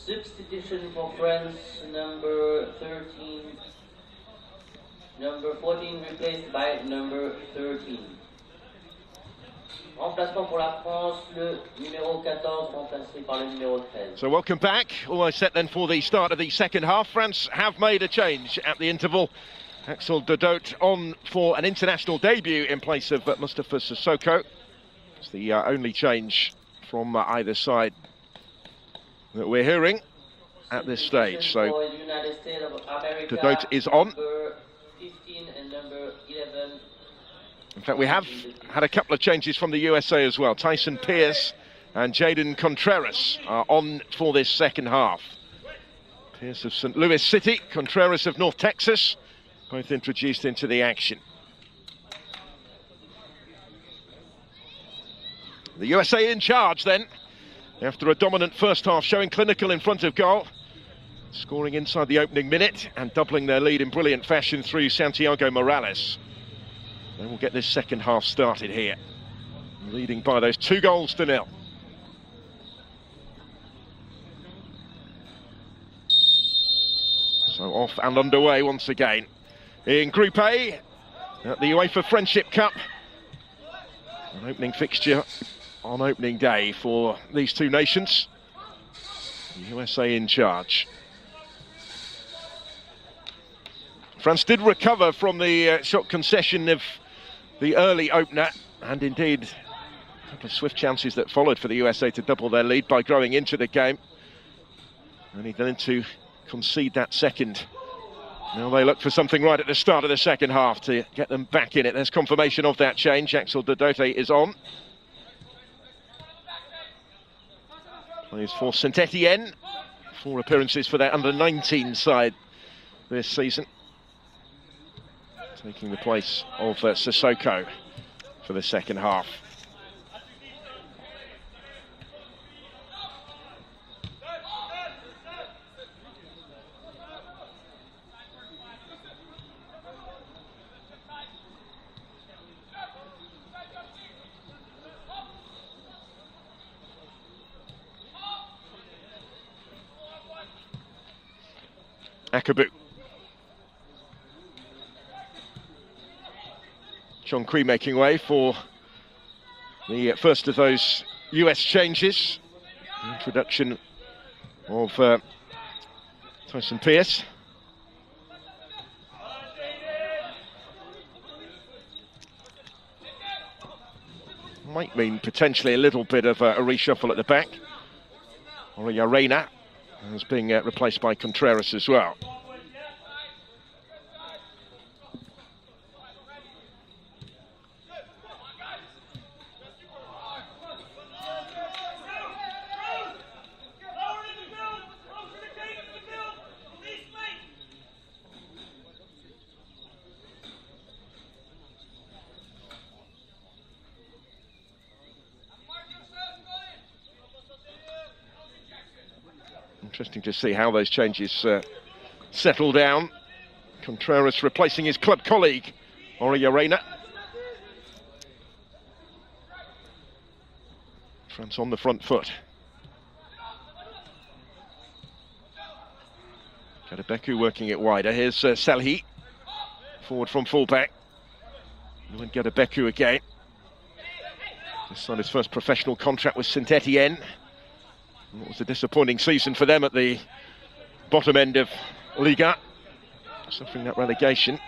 Substitution for France, number 13. Number 14 replaced by number 13. Remplacement pour la France, le numéro 14 remplacé par le numéro 13. So welcome back. Almost set then for the start of the second half. France have made a change at the interval. Axel Dodot on for an international debut in place of Mustafa Sissoko. It's the only change from either side that we're hearing at this stage. So Dodot is on. Number 15 and number 11. In fact, we have had a couple of changes from the USA as well. Tyson Pierce and Jaden Contreras are on for this second half. Pierce of St. Louis City, Contreras of North Texas, both introduced into the action. The USA in charge then, after a dominant first half, showing clinical in front of goal, scoring inside the opening minute and doubling their lead in brilliant fashion through Santiago Morales. Then we'll get this second half started here, leading by those 2-0. So off and underway once again. In Group A, at the UEFA Friendship Cup, an opening fixture on opening day for these two nations. The USA in charge. France did recover from the shot concession of the early opener, and indeed a couple of swift chances that followed for the USA to double their lead by growing into the game. Only then to concede that second. Now they look for something right at the start of the second half to get them back in it. There's confirmation of that change. Axel Dodot is on. Plays for Saint-Étienne. 4 appearances for their under-19 side this season. Taking the place of Sissoko for the second half. Akabu. John Cree making way for the first of those US changes. The introduction of Tyson Pierce. Might mean potentially a little bit of a reshuffle at the back. Reina is being replaced by Contreras as well. Interesting to see how those changes settle down. Contreras replacing his club colleague, Reina. France on the front foot. Kadebeku working it wider. Here's Salhi, forward from fullback. And then Kadebeku again. Just signed his first professional contract with Saint-Étienne. It was a disappointing season for them at the bottom end of Liga, suffering that relegation.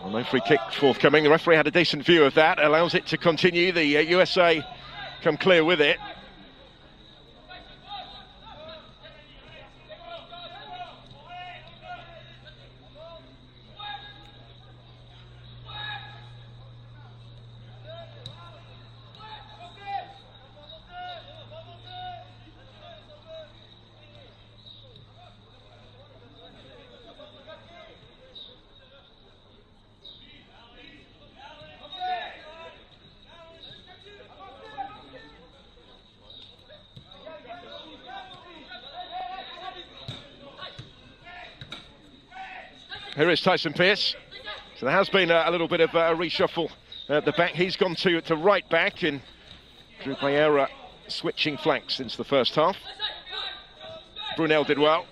Well, no free kick forthcoming. The referee had a decent view of that, allows it to continue. The USA come clear with it. Here is Tyson Pearce. So there has been a little bit of a reshuffle at the back. He's gone to right back, and Drew Pereira switching flanks since the first half. Brunel did well.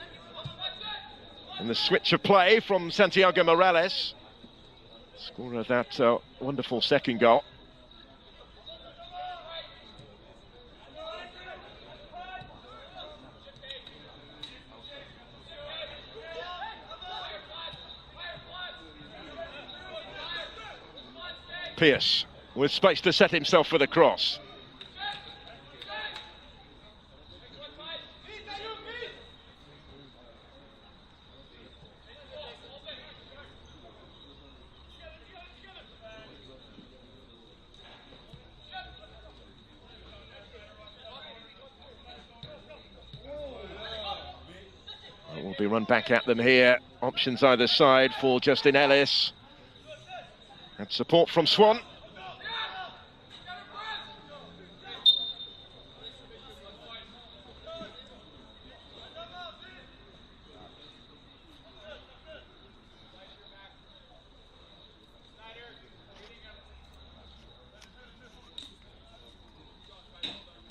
And the switch of play from Santiago Morales, scorer of that wonderful second goal. Pearce with space to set himself for the cross. It will be run back at them here. Options either side for Justin Ellis. And support from Swan.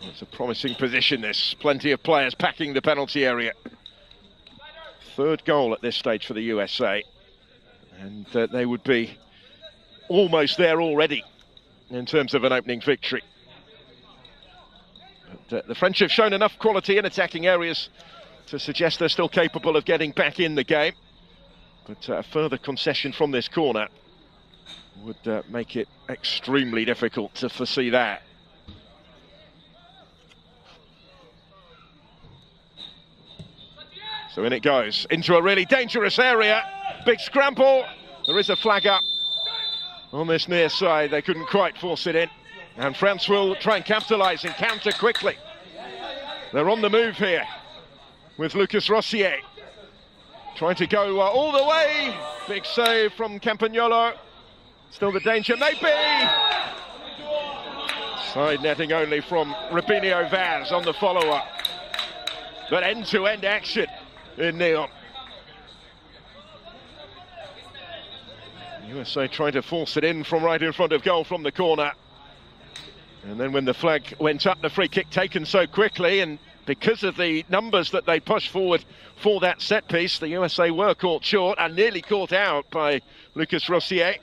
It's a promising position, this. Plenty of players packing the penalty area. Third goal at this stage for the USA. And they would be almost there already in terms of an opening victory. But the French have shown enough quality in attacking areas to suggest they're still capable of getting back in the game. But a further concession from this corner would make it extremely difficult to foresee that. So in it goes, into a really dangerous area. Big scramble. There is a flag up on this near side. They couldn't quite force it in. And France will try and capitalise and counter quickly. They're on the move here with Lucas Rossier. Trying to go all the way. Big save from Campagnolo. Still the danger, maybe. Side netting only from Rubinho Vaz on the follow-up. But end-to-end action in Neon. USA trying to force it in from right in front of goal from the corner. And then when the flag went up, the free kick taken so quickly, and because of the numbers that they pushed forward for that set piece, the USA were caught short and nearly caught out by Lucas Rossier.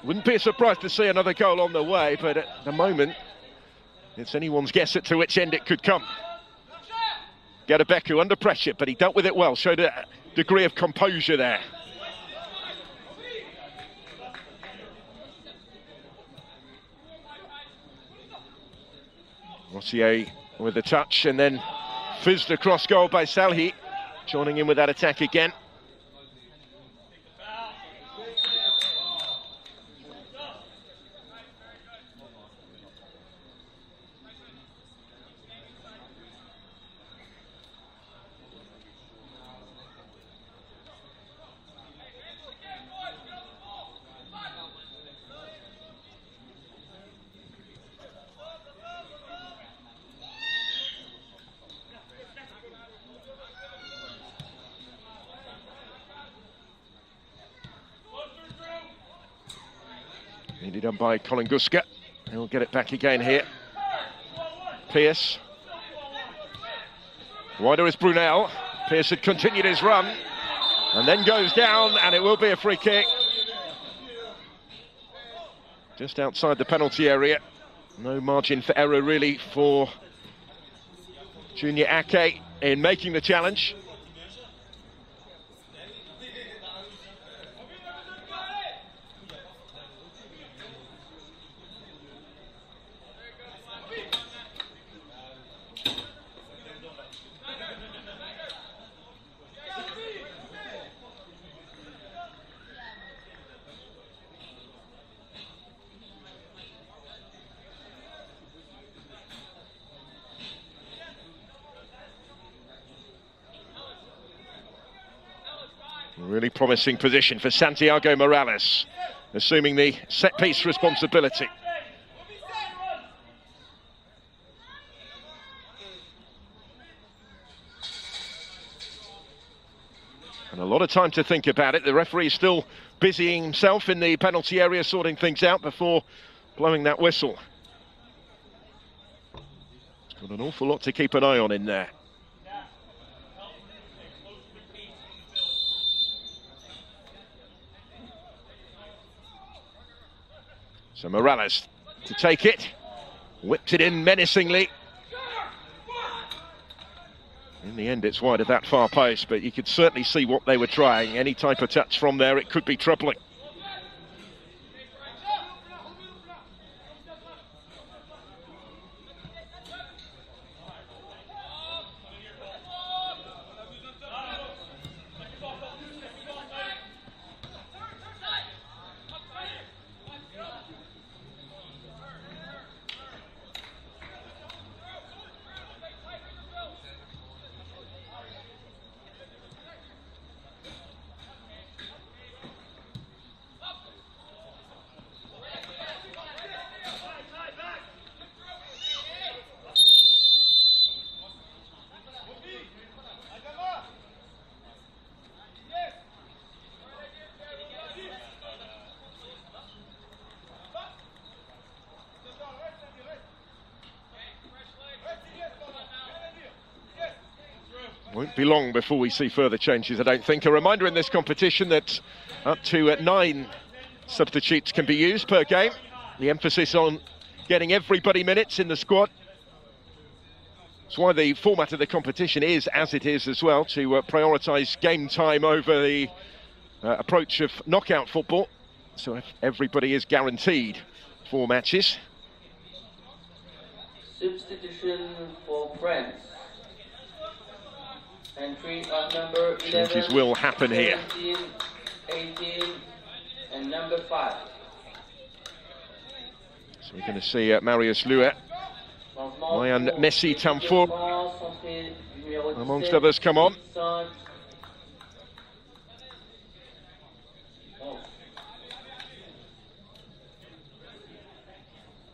Wouldn't be surprised to see another goal on the way, but at the moment, it's anyone's guess at to which end it could come. Gadabeku under pressure, but he dealt with it well, showed a degree of composure there. Rossier with a touch, and then fizzed across goal by Salhi, joining in with that attack again. Nearly done by Colin Guska. He'll get it back again here. Pearce. Wider is Brunel. Pearce had continued his run. And then goes down, and it will be a free kick. Just outside the penalty area. No margin for error really for Junior Ake in making the challenge. Really promising position for Santiago Morales, assuming the set-piece responsibility. And a lot of time to think about it. The referee is still busying himself in the penalty area, sorting things out before blowing that whistle. He's got an awful lot to keep an eye on in there. So Morales to take it, whipped it in menacingly. In the end, it's wide of that far post, but you could certainly see what they were trying. Any type of touch from there, it could be troubling. Won't be long before we see further changes, I don't think. A reminder in this competition that up to 9 substitutes can be used per game. The emphasis on getting everybody minutes in the squad. That's why the format of the competition is as it is as well, to prioritise game time over the approach of knockout football. So everybody is guaranteed 4 matches. Substitution for France. Entry of number 11, changes will happen 17, here. 18, and number 5. So we're going to see Marius Louet, Ryan Messi Tamfour, amongst others, come on.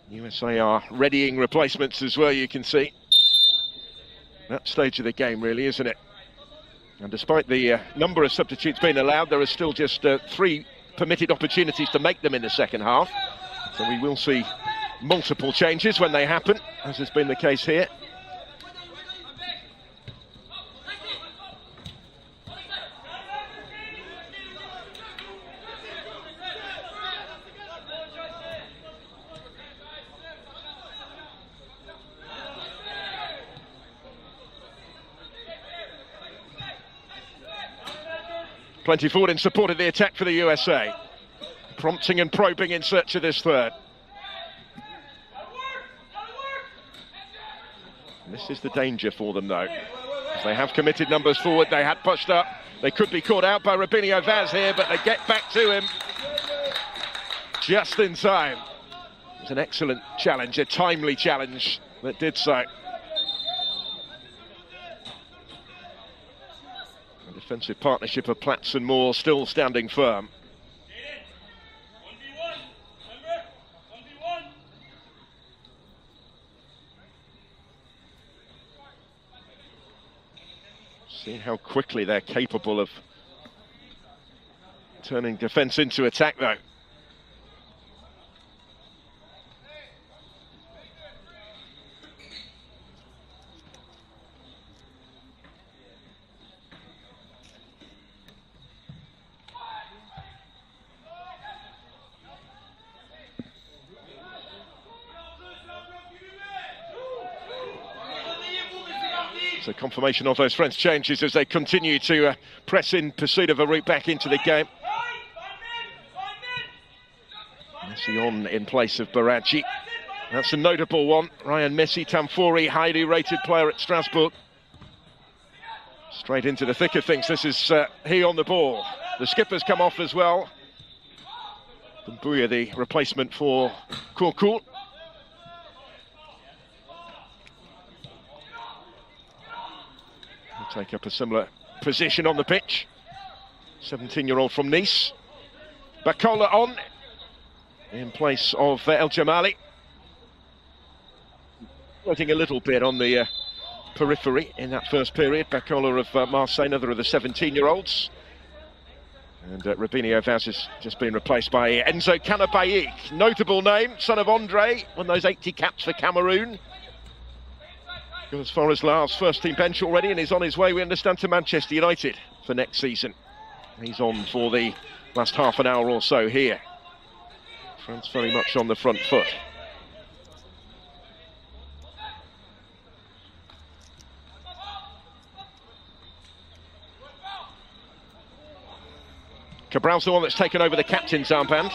USA are readying replacements as well, you can see. That stage of the game, really, isn't it? And despite the number of substitutes being allowed, there are still just 3 permitted opportunities to make them in the second half. So we will see multiple changes when they happen, as has been the case here. Plenty forward in support of the attack for the USA. Prompting and probing in search of this third. And this is the danger for them, though. As they have committed numbers forward, they had pushed up. They could be caught out by Robinho Vaz here, but they get back to him just in time. It was an excellent challenge, a timely challenge that did so. Defensive partnership of Platts and Moore still standing firm. See how quickly they're capable of turning defence into attack, though. So confirmation of those French changes as they continue to press in pursuit of a route back into the game. Messi on in place of Baraggi. That's a notable one. Ryan Messi Tamfour, highly rated player at Strasbourg. Straight into the thick of things. This is he on the ball. The skipper's come off as well. Bouya, the replacement for Courcourt. Take up a similar position on the pitch. 17-year-old from Nice. Bacola on, in place of El Jamali. Floating a little bit on the periphery in that first period. Bacola of Marseille, another of the 17-year-olds. And Robinho Vaz has just been replaced by Enzo Canabayic. Notable name, son of Andre, won those 80 caps for Cameroon. Got as far as La's first team bench already, and he's on his way, we understand, to Manchester United for next season. He's on for the last half an hour or so here. France very much on the front foot. Cabral's the one that's taken over the captain's armband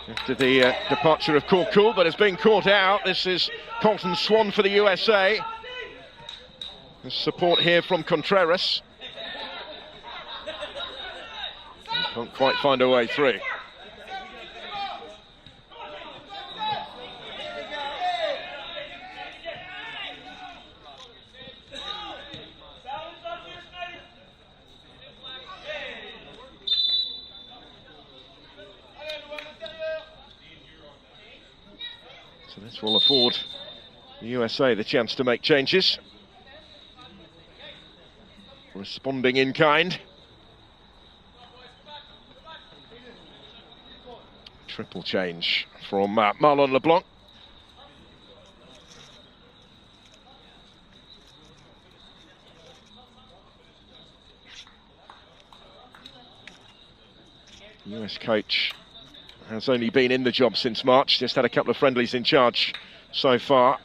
after the departure of Courcoul, but has been caught out. This is Colton Swan for the USA. There's support here from Contreras. Can't quite find a way through. So this will afford the USA the chance to make changes. Responding in kind. Triple change from Marlon LeBlanc. US coach has only been in the job since March, just had a couple of friendlies in charge so far.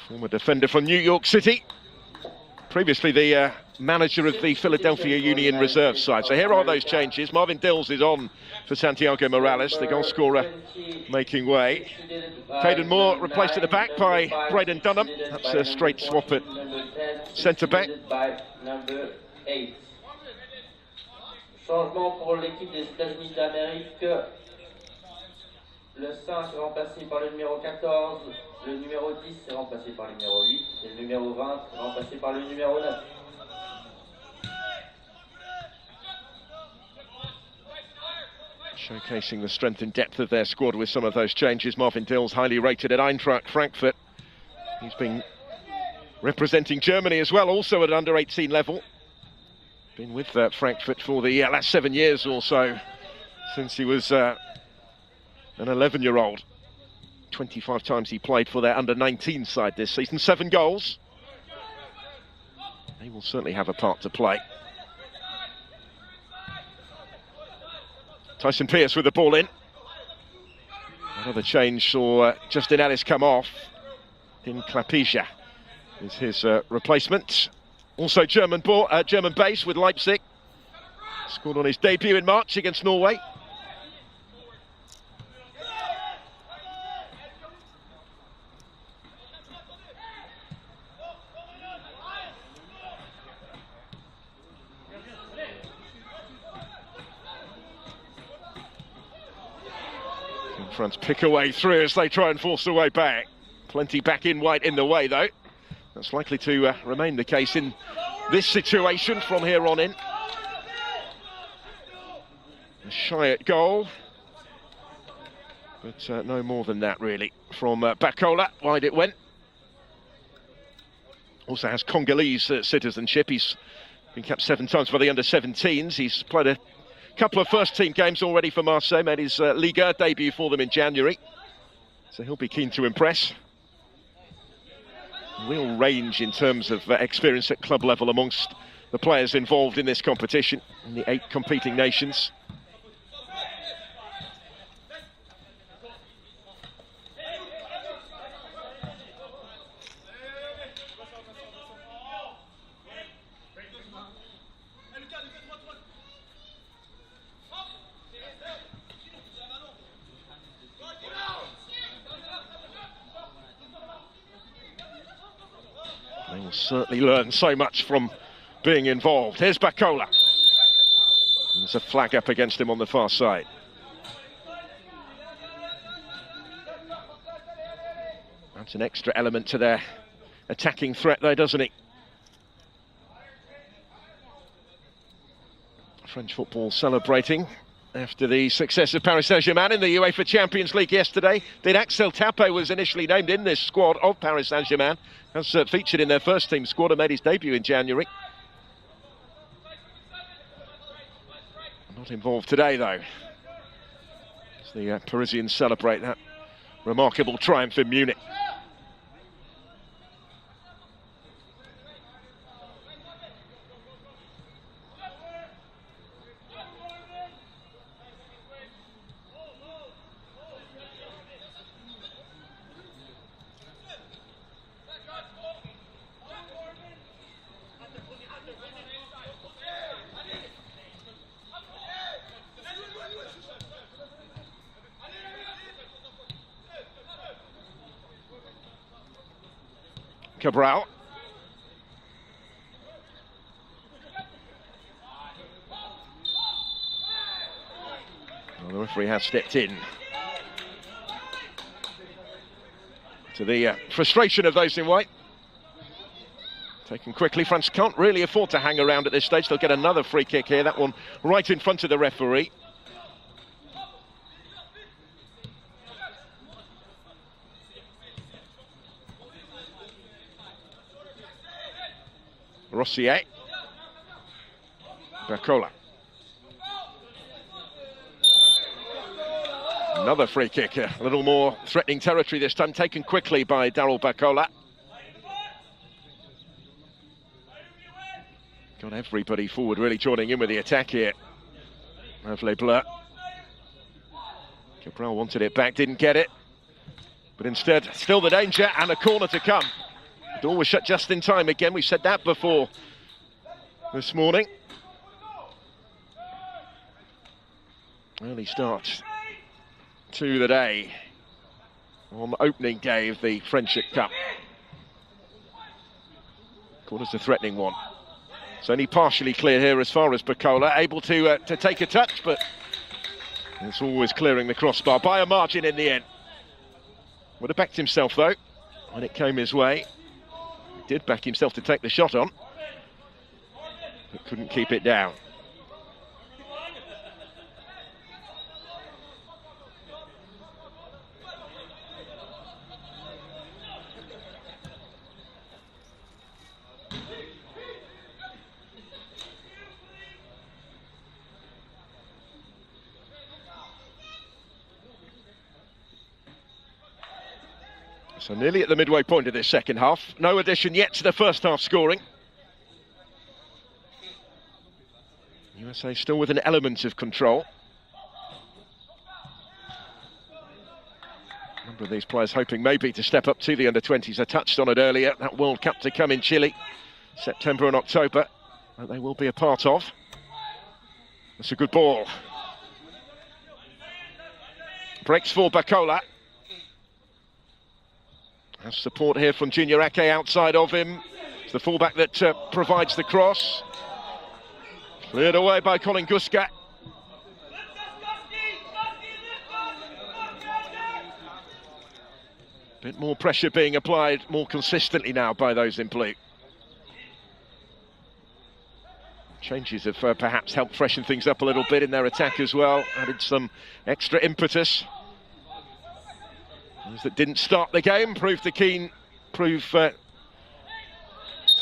Former defender from New York City, previously the manager of the Philadelphia Union reserve side. So here are those changes. Marvin Dills is on for Santiago Morales, the goal scorer making way. Caden Moore replaced at the back by Braden Dunham. That's a straight swap at centre back. Changement pour l'équipe des États-Unis d'Amérique. Le 5 est remplacé par le numéro 14, le numéro 10 est remplacé par le numéro 8 et le numéro 20 est remplacé par le numéro 9. Showcasing the strength and depth of their squad with some of those changes. Marvin Dills, highly rated at Eintracht Frankfurt. He's been representing Germany as well, also at under 18 level. Been with Frankfurt for the last 7 years or so, since he was an 11-year-old. 25 times he played for their under-19 side this season. 7 goals. They will certainly have a part to play. Tyson Pierce with the ball in. Another change saw Justin Ellis come off. In Klapija is his replacement. Also German base with Leipzig. Scored on his debut in March against Norway. Can France pick a way through as they try and force their way back. Plenty back in white in the way though. That's likely to remain the case in this situation from here on in. A shy at goal, but no more than that really from Bacola. Wide it went. Also has Congolese citizenship. He's been capped 7 times by the under-17s. He's played a couple of first-team games already for Marseille. Made his Liga debut for them in January, so he'll be keen to impress. Real range in terms of experience at club level amongst the players involved in this competition in the 8 competing nations. They will certainly learn so much from being involved. Here's Bacola. There's a flag up against him on the far side. That's an extra element to their attacking threat though, doesn't it? French football celebrating after the success of Paris Saint-Germain in the UEFA Champions League yesterday. Did Axel Tappe was initially named in this squad of Paris Saint-Germain, has featured in their first team squad and made his debut in January. Not involved today though, as the Parisians celebrate that remarkable triumph in Munich. Cabral. Well, the referee has stepped in. To the frustration of those in white. Taken quickly. France can't really afford to hang around at this stage. They'll get another free kick here. That one right in front of the referee. Rossier. Barcola. Another free kick, a little more threatening territory this time, taken quickly by Daryl Barcola. Got everybody forward really joining in with the attack here. Lovely blur. Cabral wanted it back, didn't get it. But instead, still the danger and a corner to come. The door was shut just in time again. We said that before this morning. Early start to the day on the opening day of the Friendship Cup. Corner's a threatening one. It's only partially clear here as far as Barcola, able to take a touch, but it's always clearing the crossbar by a margin in the end. Would have backed himself though when it came his way. Did back himself to take the shot on, but couldn't keep it down. So nearly at the midway point of this second half. No addition yet to the first half scoring. USA still with an element of control. A number of these players hoping maybe to step up to the under-20s. I touched on it earlier, that World Cup to come in Chile, September and October, that they will be a part of. That's a good ball. Breaks for Barcola. Has support here from Junior Ake outside of him. It's the fullback that provides the cross. Cleared away by Colin Guska. Bit more pressure being applied more consistently now by those in blue. Changes have perhaps helped freshen things up a little bit in their attack as well. Added some extra impetus. Those that didn't start the game prove to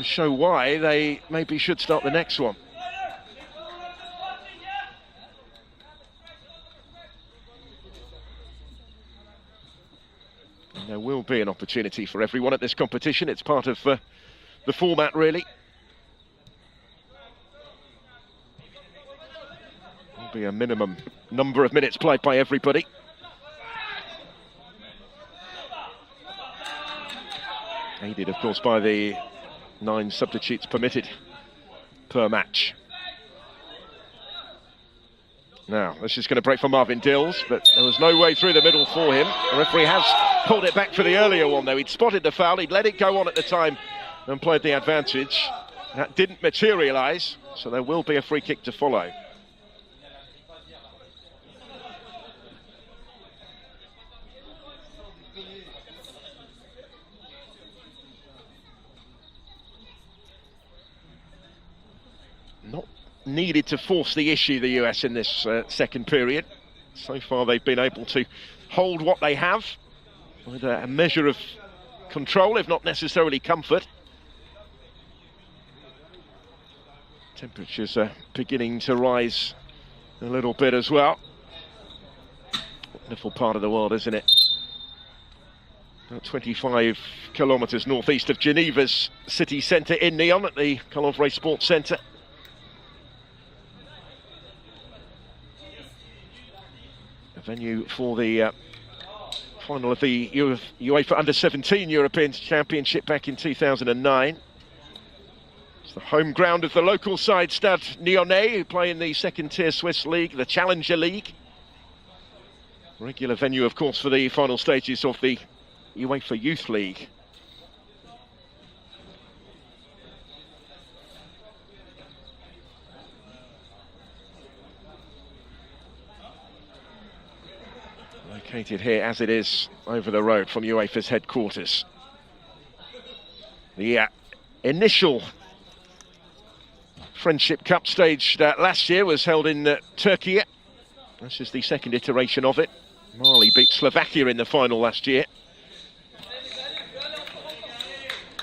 show why they maybe should start the next one. And there will be an opportunity for everyone at this competition. It's part of the format, really. There'll be a minimum number of minutes played by everybody. Aided, of course, by the 9 substitutes permitted per match. Now, this is going to break for Marvin Dills, but there was no way through the middle for him. The referee has pulled it back for the earlier one, though. He'd spotted the foul, he'd let it go on at the time and played the advantage. That didn't materialise, so there will be a free kick to follow. needed to force the issue, the US, in this second period. So far they've been able to hold what they have with a measure of control, if not necessarily comfort. Temperatures are beginning to rise a little bit as well. Wonderful part of the world, isn't it? About 25 kilometres northeast of Geneva's city centre in Nyon at the Colomvray Sports Centre. A venue for the final of the UEFA Under-17 European Championship back in 2009. It's the home ground of the local side Stade Nyonnais, who play in the second-tier Swiss League, the Challenger League. Regular venue, of course, for the final stages of the UEFA Youth League. Located here, as it is, over the road from UEFA's headquarters. The initial Friendship Cup stage last year was held in Turkey. This is the second iteration of it. Mali beat Slovakia in the final last year.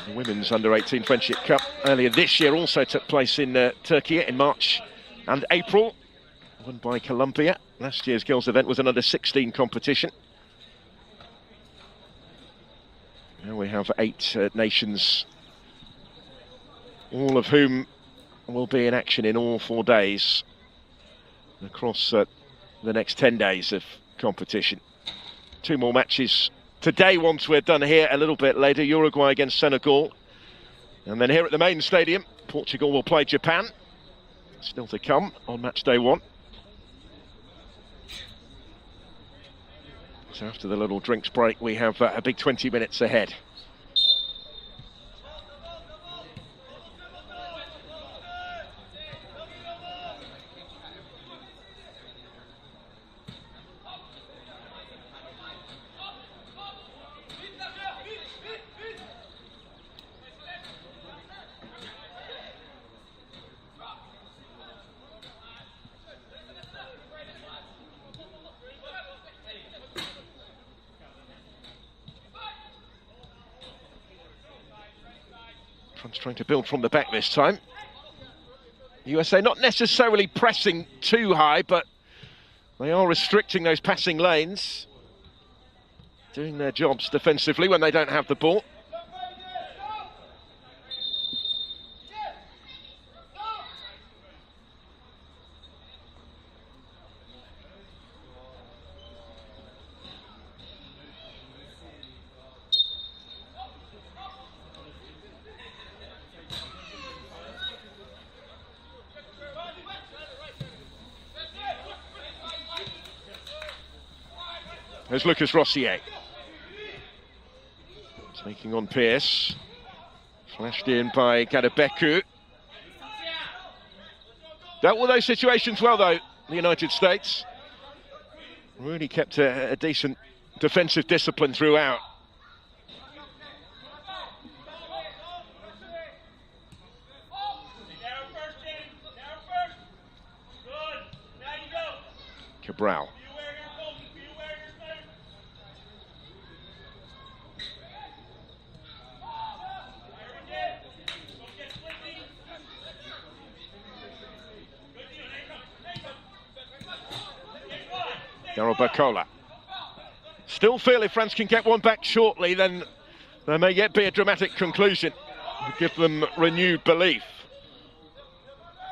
The Women's Under-18 Friendship Cup earlier this year also took place in Turkey in March and April, won by Colombia. Last year's girls' event was an Under-16 competition. Now we have 8 nations, all of whom will be in action in all 4 days across the next 10 days of competition. 2 more matches today once we're done here a little bit later. Uruguay against Senegal. And then here at the main stadium, Portugal will play Japan. Still to come on match day 1. So after the little drinks break, we have a big 20 minutes ahead. France trying to build from the back this time. USA not necessarily pressing too high, but they are restricting those passing lanes. Doing their jobs defensively when they don't have the ball. There's Lucas Rossier. Taking on Pierce. Flashed in by Gadebeku. Dealt with those situations well, though, the United States. Really kept a decent defensive discipline throughout. Cabral. Bacola. Still feel if France can get one back shortly, then there may yet be a dramatic conclusion. We'll give them renewed belief.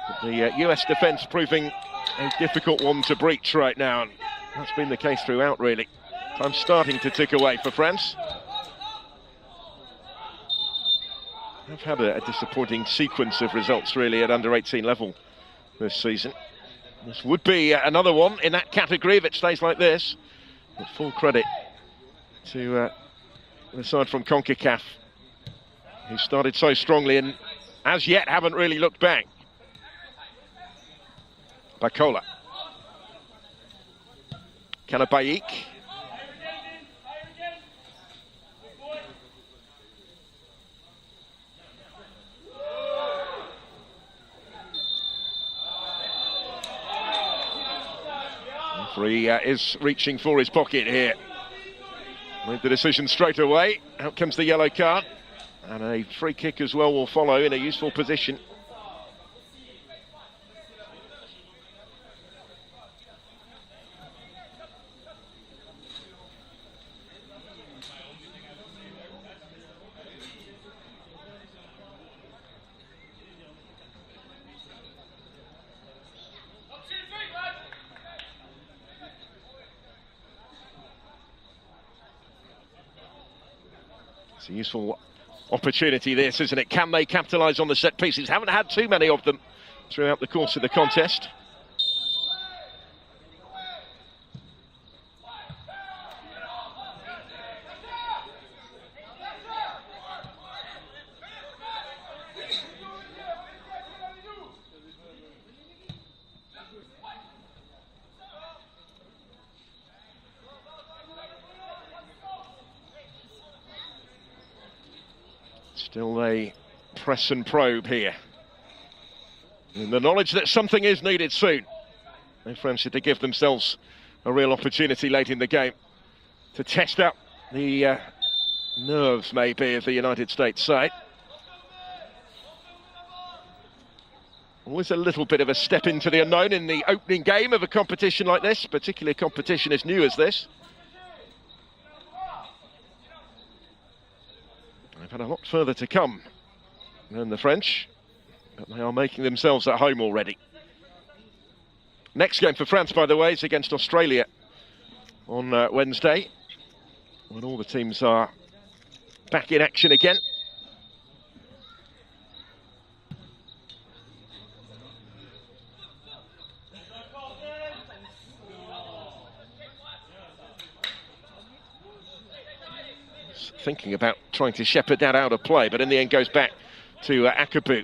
But the US defence proving a difficult one to breach right now, and that's been the case throughout, really. Time starting to tick away for France. They've had a disappointing sequence of results, really, at under-18 level this season. This would be another one in that category if it stays like this. But full credit to the side from CONCACAF, who started so strongly and as yet haven't really looked back. Bacola. Kanabayik. Referee is reaching for his pocket here. Made the decision straight away. Out comes the yellow card. And a free kick as well will follow in a useful position. It's a useful opportunity this, isn't it? Can they capitalise on the set pieces? Haven't had too many of them throughout the course of the contest. Still a press and probe here. In the knowledge that something is needed soon. No fancy to give themselves a real opportunity late in the game to test out the nerves, maybe, of the United States side. Always a little bit of a step into the unknown in the opening game of a competition like this, particularly a competition as new as this. They've had a lot further to come than the French, but they are making themselves at home already. Next game for France, by the way, is against Australia on Wednesday, when all the teams are back in action again. Thinking about trying to shepherd that out of play, but in the end goes back to Akabu.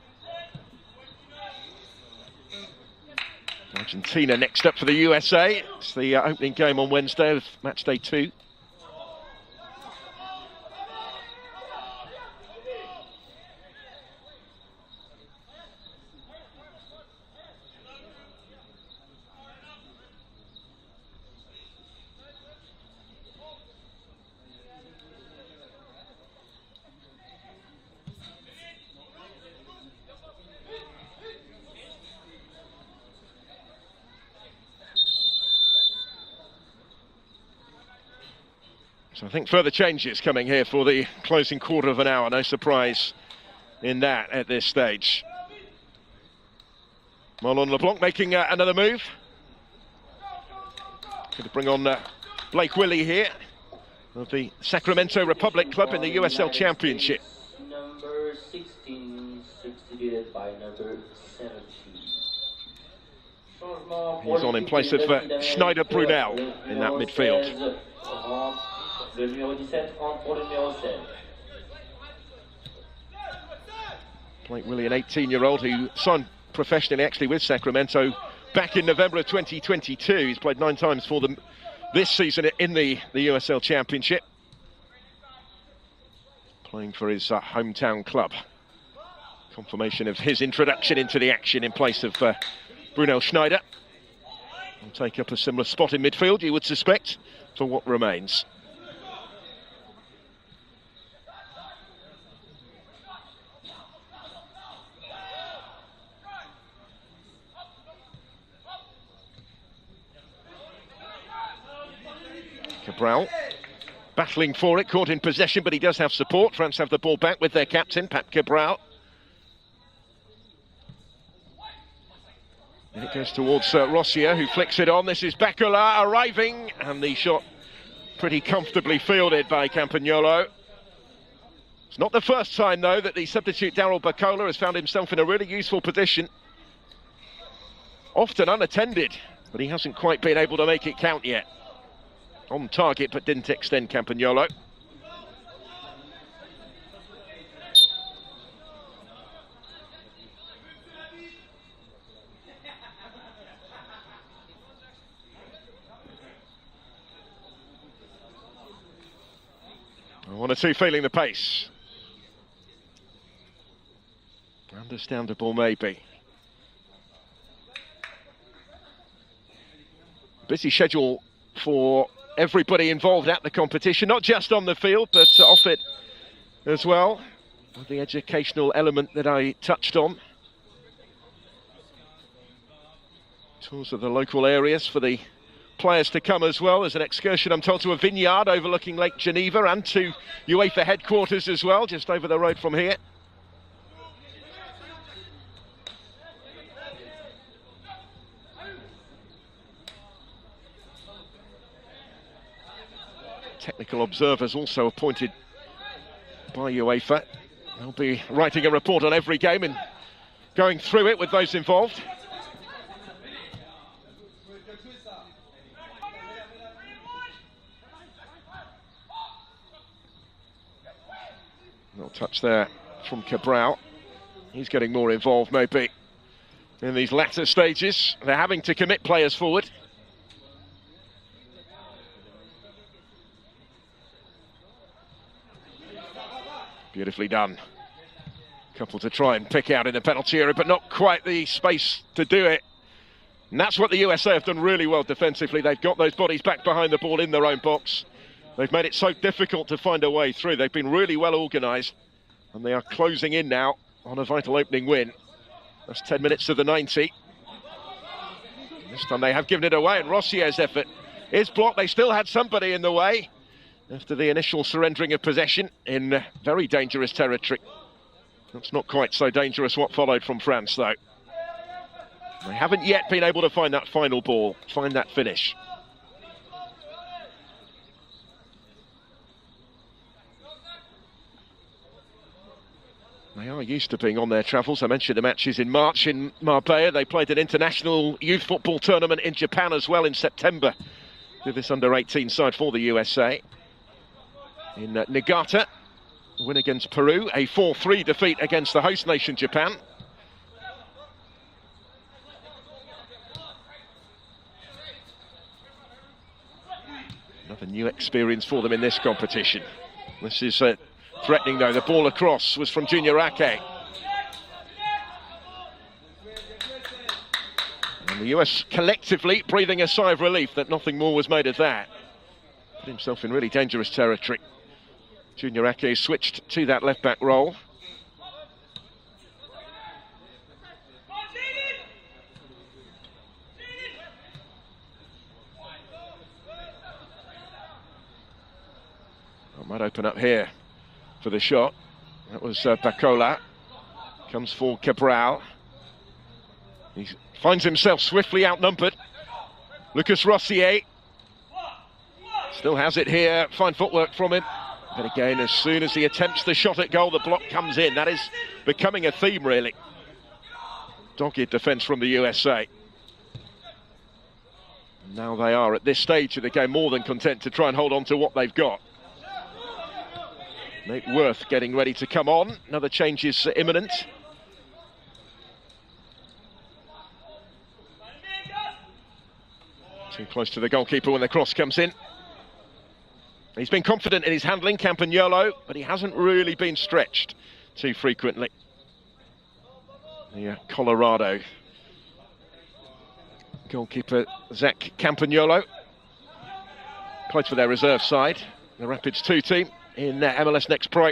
Argentina next up for the USA. It's the opening game on Wednesday of match day 2. So I think further changes coming here for the closing quarter of an hour. No surprise in that at this stage. Marlon LeBlanc making another move. Going to bring on Blake Willie here of the Sacramento Republic Club in the USL Championship. Number 16, substituted by number 17. He's on in place of Schneider Brunel in that midfield. Le numéro 17 rentre pour le numéro 16. Blake Willie, an 18-year-old who signed professionally actually with Sacramento back in November of 2022. He's played 9 times for them this season in the USL Championship. Playing for his hometown club. Confirmation of his introduction into the action in place of Brunel Schneider. Will take up a similar spot in midfield, you would suspect, for what remains. Cabral battling for it, caught in possession, but he does have support. France have the ball back with their captain, Pat Cabral. And it goes towards Rossier, who flicks it on. This is Bacola arriving, and the shot pretty comfortably fielded by Campagnolo. It's not the first time, though, that the substitute Daryl Bacola has found himself in a really useful position. Often unattended, but he hasn't quite been able to make it count yet. On target, but didn't extend Campagnolo. One or two feeling the pace. Understandable, maybe. busy schedule for everybody involved at the competition, not just on the field, but off it as well. The educational element that I touched on. Tours of the local areas for the players to come as well. There's an excursion, I'm told, to a vineyard overlooking Lake Geneva and to UEFA headquarters as well, just over the road from here. Technical observers also appointed by UEFA. They'll be writing a report on every game and going through it with those involved. No touch there from Cabral. He's getting more involved maybe in these latter stages. They're having to commit players forward. Beautifully done. Couple to try and pick out in the penalty area, but not quite the space to do it. And that's what the USA have done really well defensively. They've got those bodies back behind the ball in their own box. They've made it so difficult to find a way through. They've been really well organised, and they are closing in now on a vital opening win. That's 10 minutes to the 90. This time they have given it away, and Rossier's effort is blocked. They still had somebody in the way after the initial surrendering of possession in very dangerous territory. That's not quite so dangerous what followed from France, though. They haven't yet been able to find that final ball, find that finish. They are used to being on their travels. I mentioned the matches in March in Marbella. They played an international youth football tournament in Japan as well in September with this under-18 side for the USA. In Niigata, win against Peru, a 4-3 defeat against the host nation Japan. Another new experience for them in this competition. This is threatening though. The ball across was from Junior Ake. And the US collectively breathing a sigh of relief that nothing more was made of that. Put himself in really dangerous territory. Junior Ake switched to that left-back role. Might open up here for the shot. That was Bacola. Comes for Cabral. He finds himself swiftly outnumbered. Lucas Rossier still has it here. Fine footwork from him. But again, as soon as he attempts the shot at goal, the block comes in. That is becoming a theme, really. Dogged defence from the USA. Now they are, at this stage of the game, more than content to try and hold on to what they've got. Nate Worth getting ready to come on. Another change is imminent. Too close to the goalkeeper when the cross comes in. He's been confident in his handling, Campagnolo, but he hasn't really been stretched too frequently. The Colorado goalkeeper, Zach Campagnolo, played for their reserve side, the Rapids 2 team in MLS Next Pro.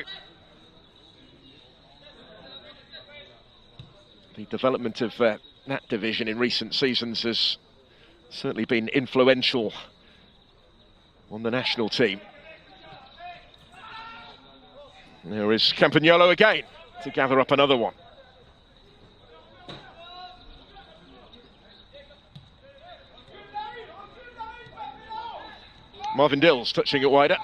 The development of that division in recent seasons has certainly been influential on the national team. There is Campagnolo again to gather up another one. Marvin Dills touching it wider.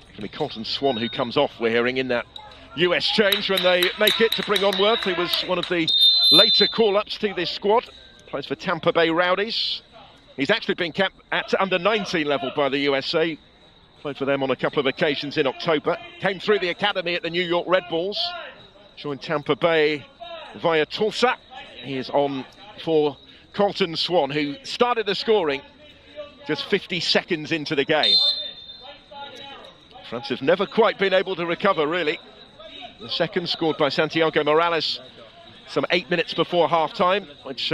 Going to be Colton Swan who comes off, we're hearing, in that US change when they make it to bring on Worth, who was one of the later call-ups to this squad. Plays for Tampa Bay Rowdies. He's actually been capped at under 19 level by the USA. Played for them on a couple of occasions in October. Came through the academy at the New York Red Bulls. Joined Tampa Bay via Tulsa. He is on for Colton Swan, who started the scoring just 50 seconds into the game. France have never quite been able to recover, really. The second scored by Santiago Morales some 8 minutes before half-time, which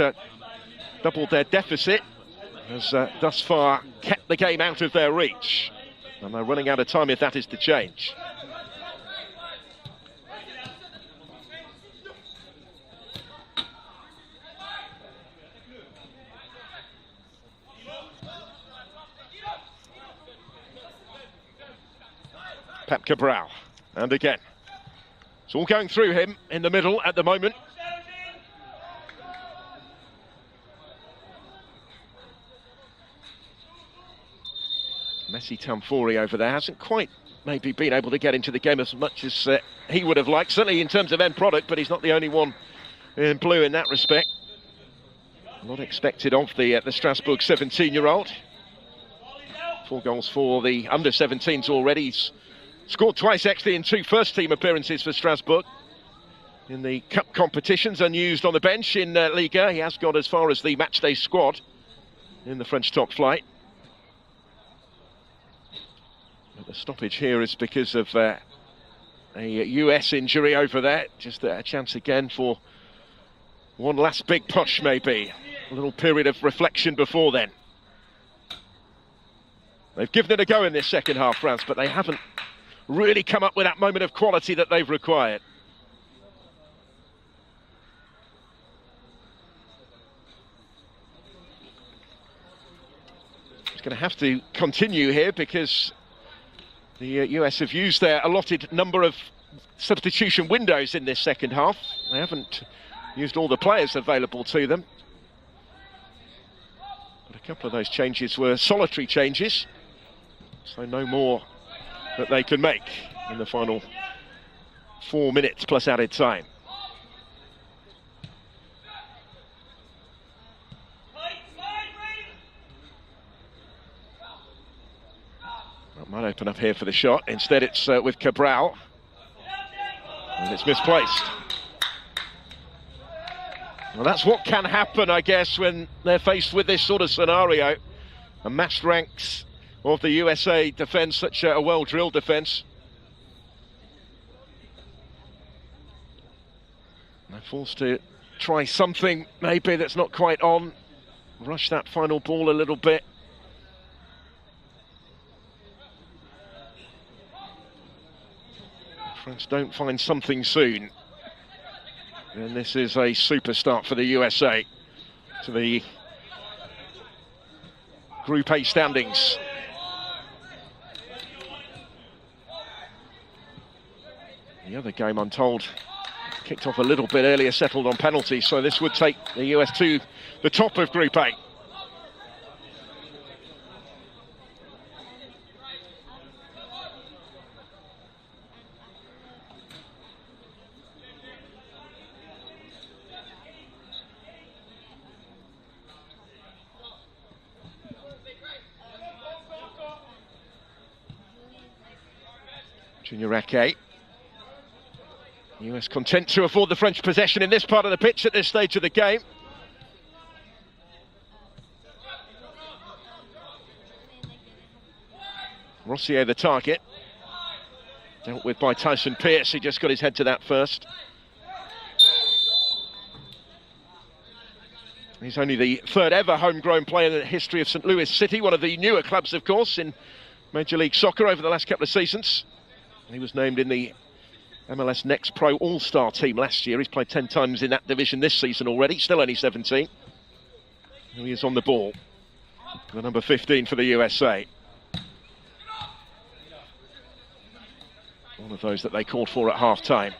doubled their deficit, has thus far kept the game out of their reach. And they're running out of time if that is to change. Pep Cabral, and again. It's all going through him in the middle at the moment. Messi Tamfori over there hasn't quite maybe been able to get into the game as much as he would have liked, certainly in terms of end product, but he's not the only one in blue in that respect. A lot expected of the Strasbourg 17-year-old. 4 goals for the under-17s already. He's scored twice actually in 2 first-team appearances for Strasbourg. In the cup competitions, unused on the bench in Liga. He has got as far as the matchday squad in the French top flight. But the stoppage here is because of a US injury over there. Just a chance again for one last big push, maybe. A little period of reflection before then. They've given it a go in this second half, France, but they haven't really come up with that moment of quality that they've required. It's going to have to continue here because the US have used their allotted number of substitution windows in this second half. They haven't used all the players available to them. But a couple of those changes were solitary changes, so no more that they can make in the final 4 minutes plus added time. That might open up here for the shot. Instead it's with Cabral, and it's misplaced. Well, that's what can happen, I guess, when they're faced with this sort of scenario. A massed ranks of the USA defence, such a well-drilled defence. They're forced to try something maybe that's not quite on. Rush that final ball a little bit. France don't find something soon. And this is a super start for the USA to the Group A standings. The other game, I'm told, kicked off a little bit earlier, settled on penalties, so this would take the US to the top of Group A. Junior Ake. US content to afford the French possession in this part of the pitch at this stage of the game. Rossier the target. Dealt with by Tyson Pearce, he just got his head to that first. He's only the 3rd ever homegrown player in the history of St. Louis City, one of the newer clubs, of course, in Major League Soccer over the last couple of seasons. He was named in the MLS Next Pro All-Star team last year. He's played 10 times in that division this season already, still only 17. And he is on the ball, the number 15 for the USA. One of those that they called for at half-time.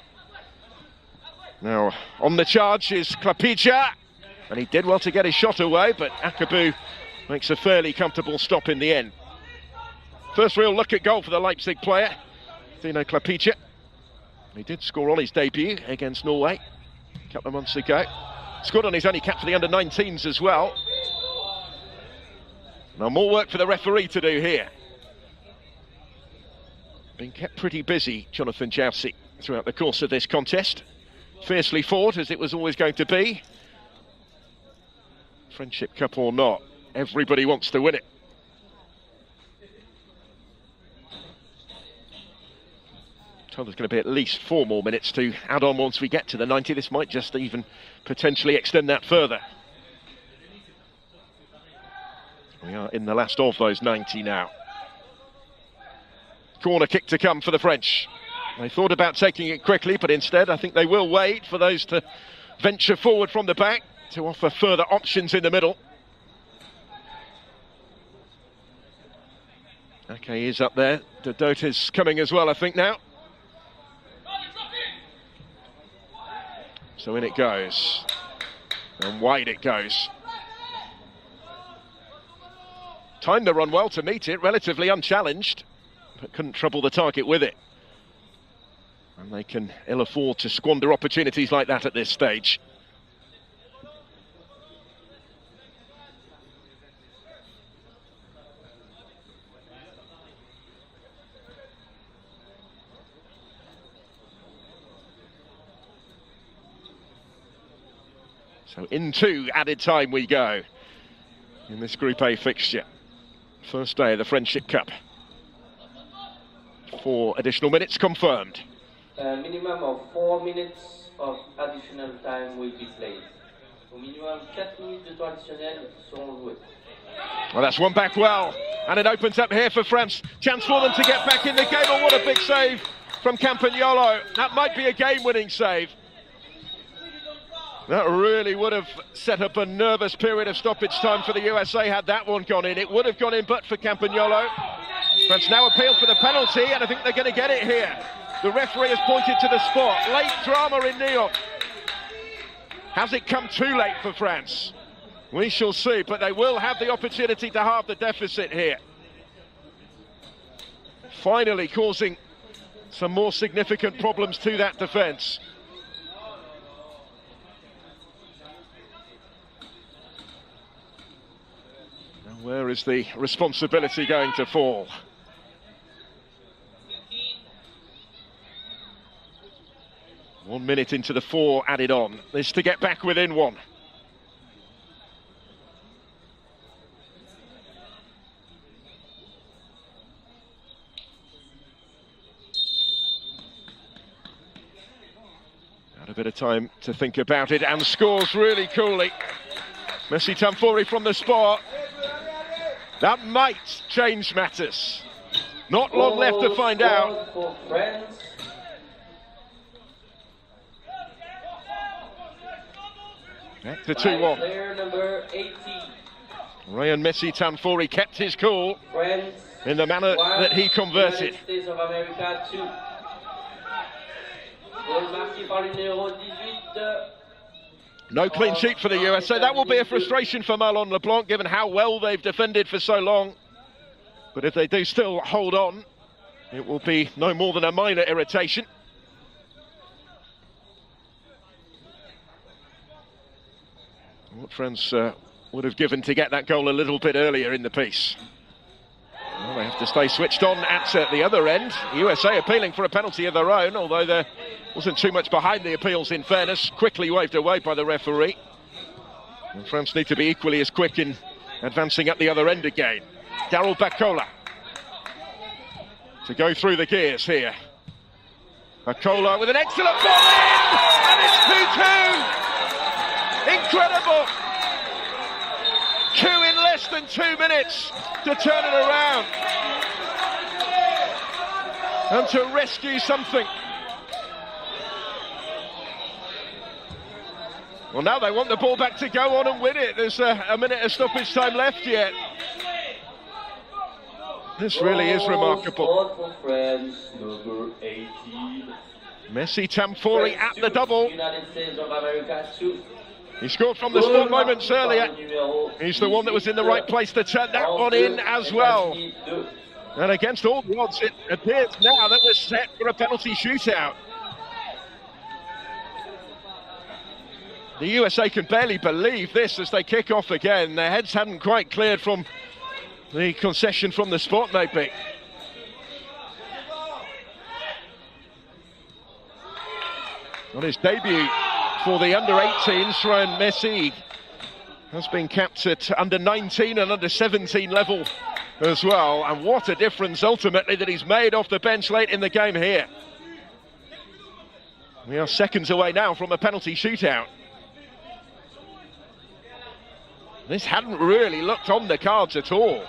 Now, on the charge is Klapija, and he did well to get his shot away, but Akabu makes a fairly comfortable stop in the end. First real look at goal for the Leipzig player, Dino Klapija. He did score on his debut against Norway a couple of months ago. Scored on his only cap for the under-19s as well. Now more work for the referee to do here. Been kept pretty busy, Jonathan Jousey, throughout the course of this contest. Fiercely fought, as it was always going to be. Friendship Cup or not, everybody wants to win it. told there's going to be at least 4 more minutes to add on once we get to the 90. This might just even potentially extend that further. We are in the last of those 90 now. Corner kick to come for the French. They thought about taking it quickly, but instead I think they will wait for those to venture forward from the back to offer further options in the middle. Okay, he's up there. Dodota's coming as well, I think, now. So in it goes. And wide it goes. Timed the run well to meet it, relatively unchallenged, but couldn't trouble the target with it. And they can ill afford to squander opportunities like that at this stage. So into added time we go in this Group A fixture. First day of the Friendship Cup. 4 additional minutes confirmed. A minimum of 4 minutes of additional time will be played. Au minimum 4 minutes de temps additionnels seront joués. Well, that's one back well, and it opens up here for France. Chance for them to get back in the game. Oh, what a big save from Campagnolo. That might be a game-winning save. That really would have set up a nervous period of stoppage time for the USA had that one gone in. It would have gone in but for Campagnolo. France now appeal for the penalty, and I think they're going to get it here. The referee has pointed to the spot. Late drama in Nyon. Has it come too late for France? We shall see, but they will have the opportunity to halve the deficit here. Finally causing some more significant problems to that defence. Where is the responsibility going to fall? One minute into the 4 added on. This to get back within 1. Had a bit of time to think about it and scores really coolly. Messi Tamfori from the spot. That might change matters. Not long left to find out. Back to 2-1. Player number 18. Ryan Messi Tamfori kept his cool in the manner that he converted. United States of America 2. Goal marqué par le numéro 18. No clean sheet for the USA. That will be a frustration for Marlon LeBlanc, given how well they've defended for so long. But if they do still hold on, it will be no more than a minor irritation. What France would have given to get that goal a little bit earlier in the piece. Well, they have to stay switched on at the other end. USA appealing for a penalty of their own, although there wasn't too much behind the appeals in fairness. Quickly waved away by the referee. And France need to be equally as quick in advancing up the other end again. Daryl Bacola to go through the gears here. Bacola with an excellent ball in! And it's 2-2! Incredible! 2 in less than 2 minutes to turn it around and to rescue something. Well, now they want the ball back to go on and win it. There's a minute of stoppage time left yet. This really is remarkable. For France, number 18. Messi Tamfori at the double. United States of America 2. He scored from the spot moments earlier. He's the one that was in the right place to turn that one in as well. And against all the odds, it appears now that we're set for a penalty shootout. The USA can barely believe this as they kick off again. Their heads hadn't quite cleared from the concession from the spot, maybe. On his debut for the under-18s, Ryan Messi has been capped at under-19 and under-17 level as well. And what a difference ultimately that he's made off the bench late in the game here. We are seconds away now from a penalty shootout. This hadn't really looked on the cards at all.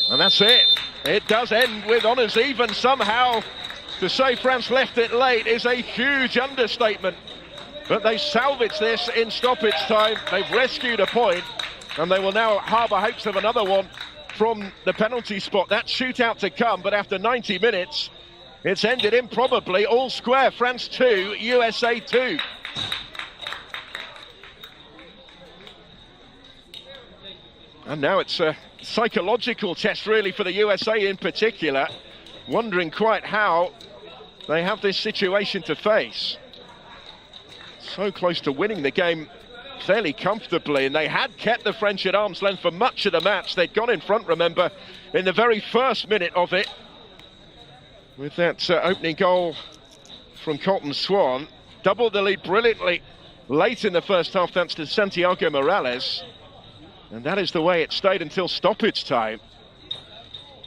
And that's it. It does end with honours even somehow. To say France left it late is a huge understatement. But they salvaged this in stoppage time. They've rescued a point, and they will now harbour hopes of another one from the penalty spot. That shootout to come, but after 90 minutes, it's ended improbably. All square, France 2, USA 2. And now it's a psychological test really for the USA in particular, wondering quite how they have this situation to face. So close to winning the game fairly comfortably, and they had kept the French at arm's length for much of the match. They'd gone in front, remember, in the very first minute of it, with that opening goal from Colton Swan. Doubled the lead brilliantly late in the first half thanks to Santiago Morales. And that is the way it stayed until stoppage time,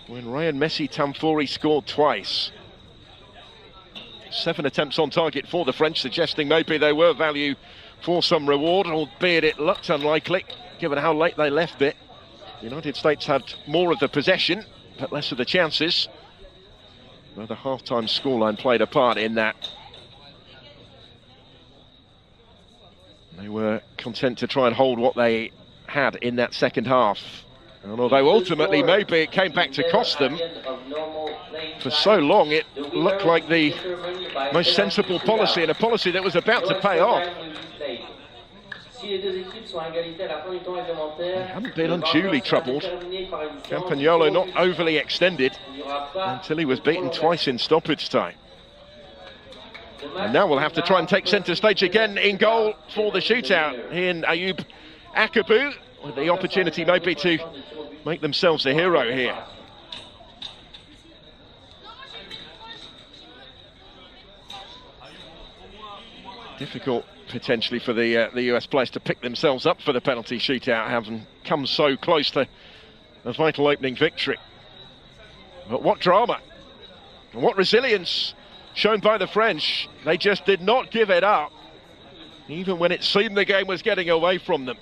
when Ryan Messi Tamfori scored twice. 7 attempts on target for the French, suggesting maybe they were value for some reward, albeit it looked unlikely, given how late they left it. The United States had more of the possession, but less of the chances. Well, the half-time scoreline played a part in that. They were content to try and hold what they had in that second half. And although ultimately maybe it came back to cost them, for so long it looked like the most sensible policy, and a policy that was about to pay off. They haven't been unduly troubled. Campagnolo not overly extended until he was beaten twice in stoppage time. And now we'll have to try and take centre stage again in goal for the shootout in Ayoub Akabu, with the opportunity maybe to make themselves a hero here. Difficult potentially for the US players to pick themselves up for the penalty shootout, having come so close to a vital opening victory. But what drama and what resilience shown by the French. They just did not give it up, even when it seemed the game was getting away from them.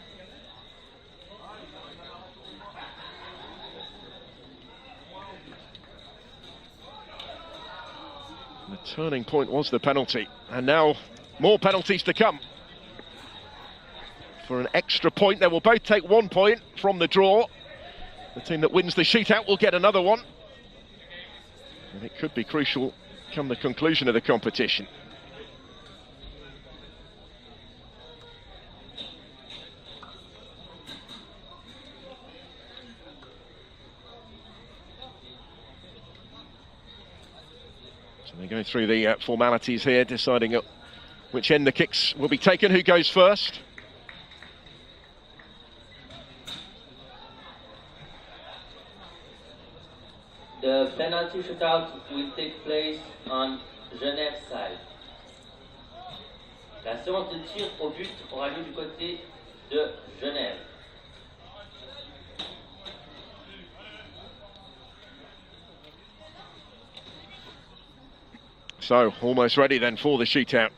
The turning point was the penalty, and now more penalties to come. For an extra point, they will both take 1 point from the draw. The team that wins the shootout will get another one. And it could be crucial come the conclusion of the competition. So they go through the formalities here, deciding which end the kicks will be taken, who goes first. The penalty shootout will take place on Genève side. La séance de tir au but aura lieu du côté de Genève. So, almost ready then for the shootout.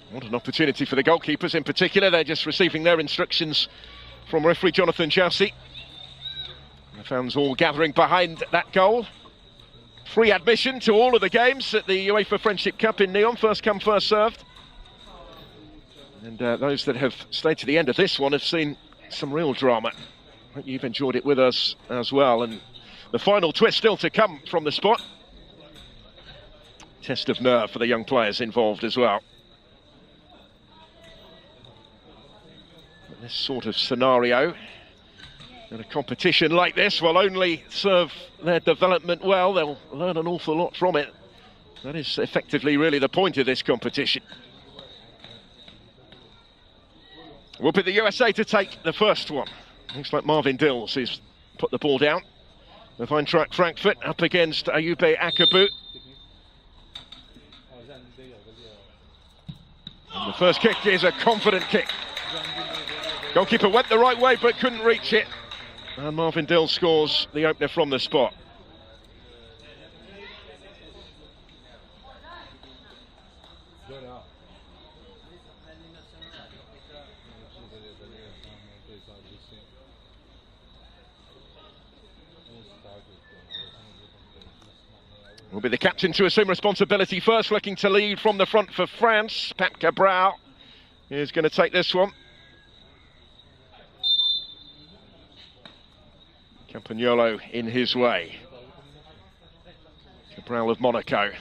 What an opportunity for the goalkeepers in particular. They're just receiving their instructions from referee Jonathan Joussi. The fans all gathering behind that goal. Free admission to all of the games at the UEFA Friendship Cup in Nyon. First come, first served. And those that have stayed to the end of this one have seen some real drama. I hope you've enjoyed it with us as well. And the final twist still to come from the spot. Test of nerve for the young players involved as well. This sort of scenario in a competition like this will only serve their development well. They'll learn an awful lot from it. That is effectively really the point of this competition. Will be the USA to take the first one. Looks like Marvin Dills has put the ball down. The Eintracht Frankfurt up against Ayoub Akabu. And the first kick is a confident kick. Goalkeeper went the right way but couldn't reach it. And Marvin Dill scores the opener from the spot. Will be the captain to assume responsibility first, looking to lead from the front for France. Pat Cabral is going to take this one. Campagnolo in his way. Cabral of Monaco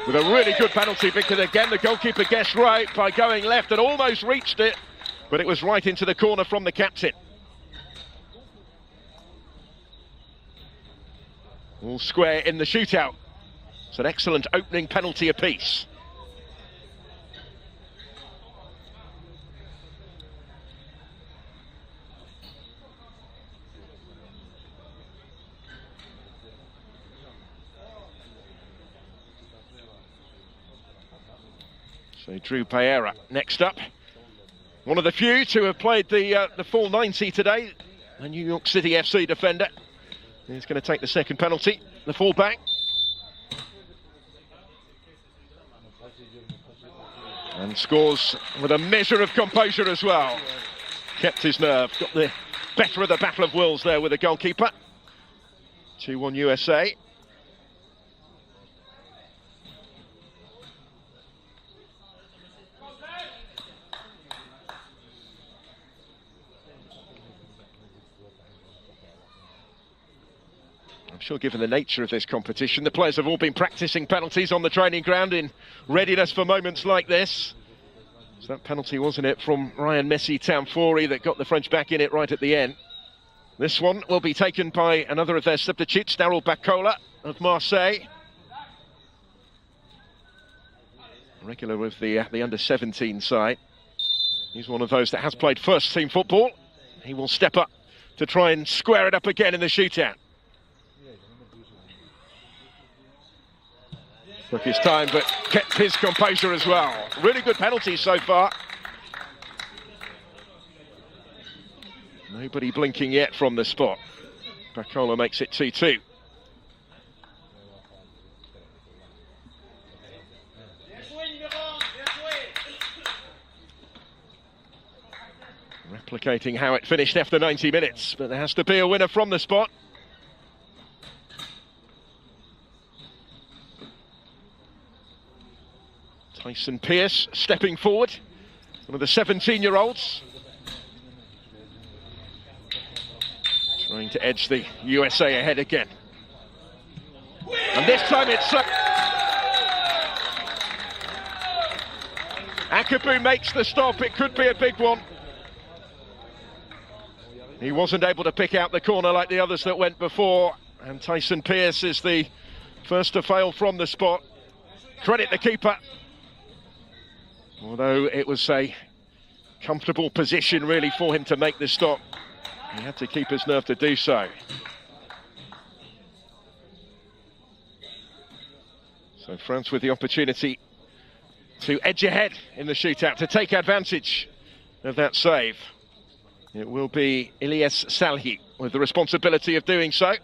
with a really good penalty, because again the goalkeeper guessed right by going left and almost reached it, but it was right into the corner from the captain. All square in the shootout. It's an excellent opening penalty apiece. So Drew Pereira next up. One of the few to have played the full 90 today. The New York City FC defender. He's going to take the second penalty. The fullback. And scores with a measure of composure as well. Kept his nerve. Got the better of the battle of wills there with the goalkeeper. 2-1 USA. I'm sure, given the nature of this competition, the players have all been practicing penalties on the training ground in readiness for moments like this. So that penalty, wasn't it, from Ryan Messi-Tamfori that got the French back in it right at the end. This one will be taken by another of their substitutes, Daryl Bacola of Marseille. Regular with the under-17 side. He's one of those that has played first-team football. He will step up to try and square it up again in the shootout. Took his time, but kept his composure as well. Really good penalties so far. Nobody blinking yet from the spot. Bacola makes it 2-2. Replicating how it finished after 90 minutes, but there has to be a winner from the spot. Tyson Pearce stepping forward, one of the 17-year-olds. Trying to edge the USA ahead again. And this time it's... Akabu makes the stop, it could be a big one. He wasn't able to pick out the corner like the others that went before, and Tyson Pearce is the first to fail from the spot. Credit the keeper. Although it was a comfortable position really for him to make this stop. He had to keep his nerve to do so. So France with the opportunity to edge ahead in the shootout, to take advantage of that save. It will be Ilyes Salhi with the responsibility of doing so.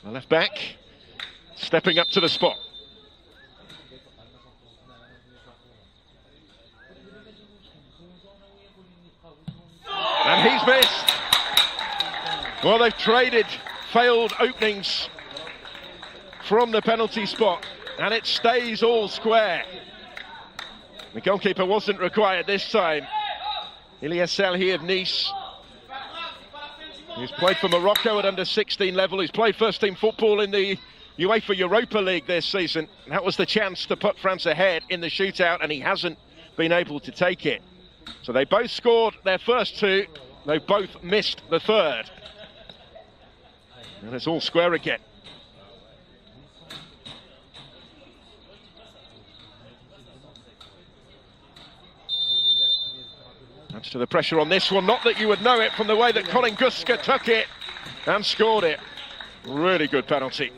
The left back stepping up to the spot. And he's missed. Well, they've traded failed openings from the penalty spot, and it stays all square. The goalkeeper wasn't required this time. Ilyes Salhi of Nice. He's played for Morocco at under-16 level. He's played first-team football in the UEFA Europa League this season. That was the chance to put France ahead in the shootout, and he hasn't been able to take it. So they both scored their first two. They both missed the third. And it's all square again. Adds to the pressure on this one. Not that you would know it from the way that Colin Guska took it and scored it. Really good penalty.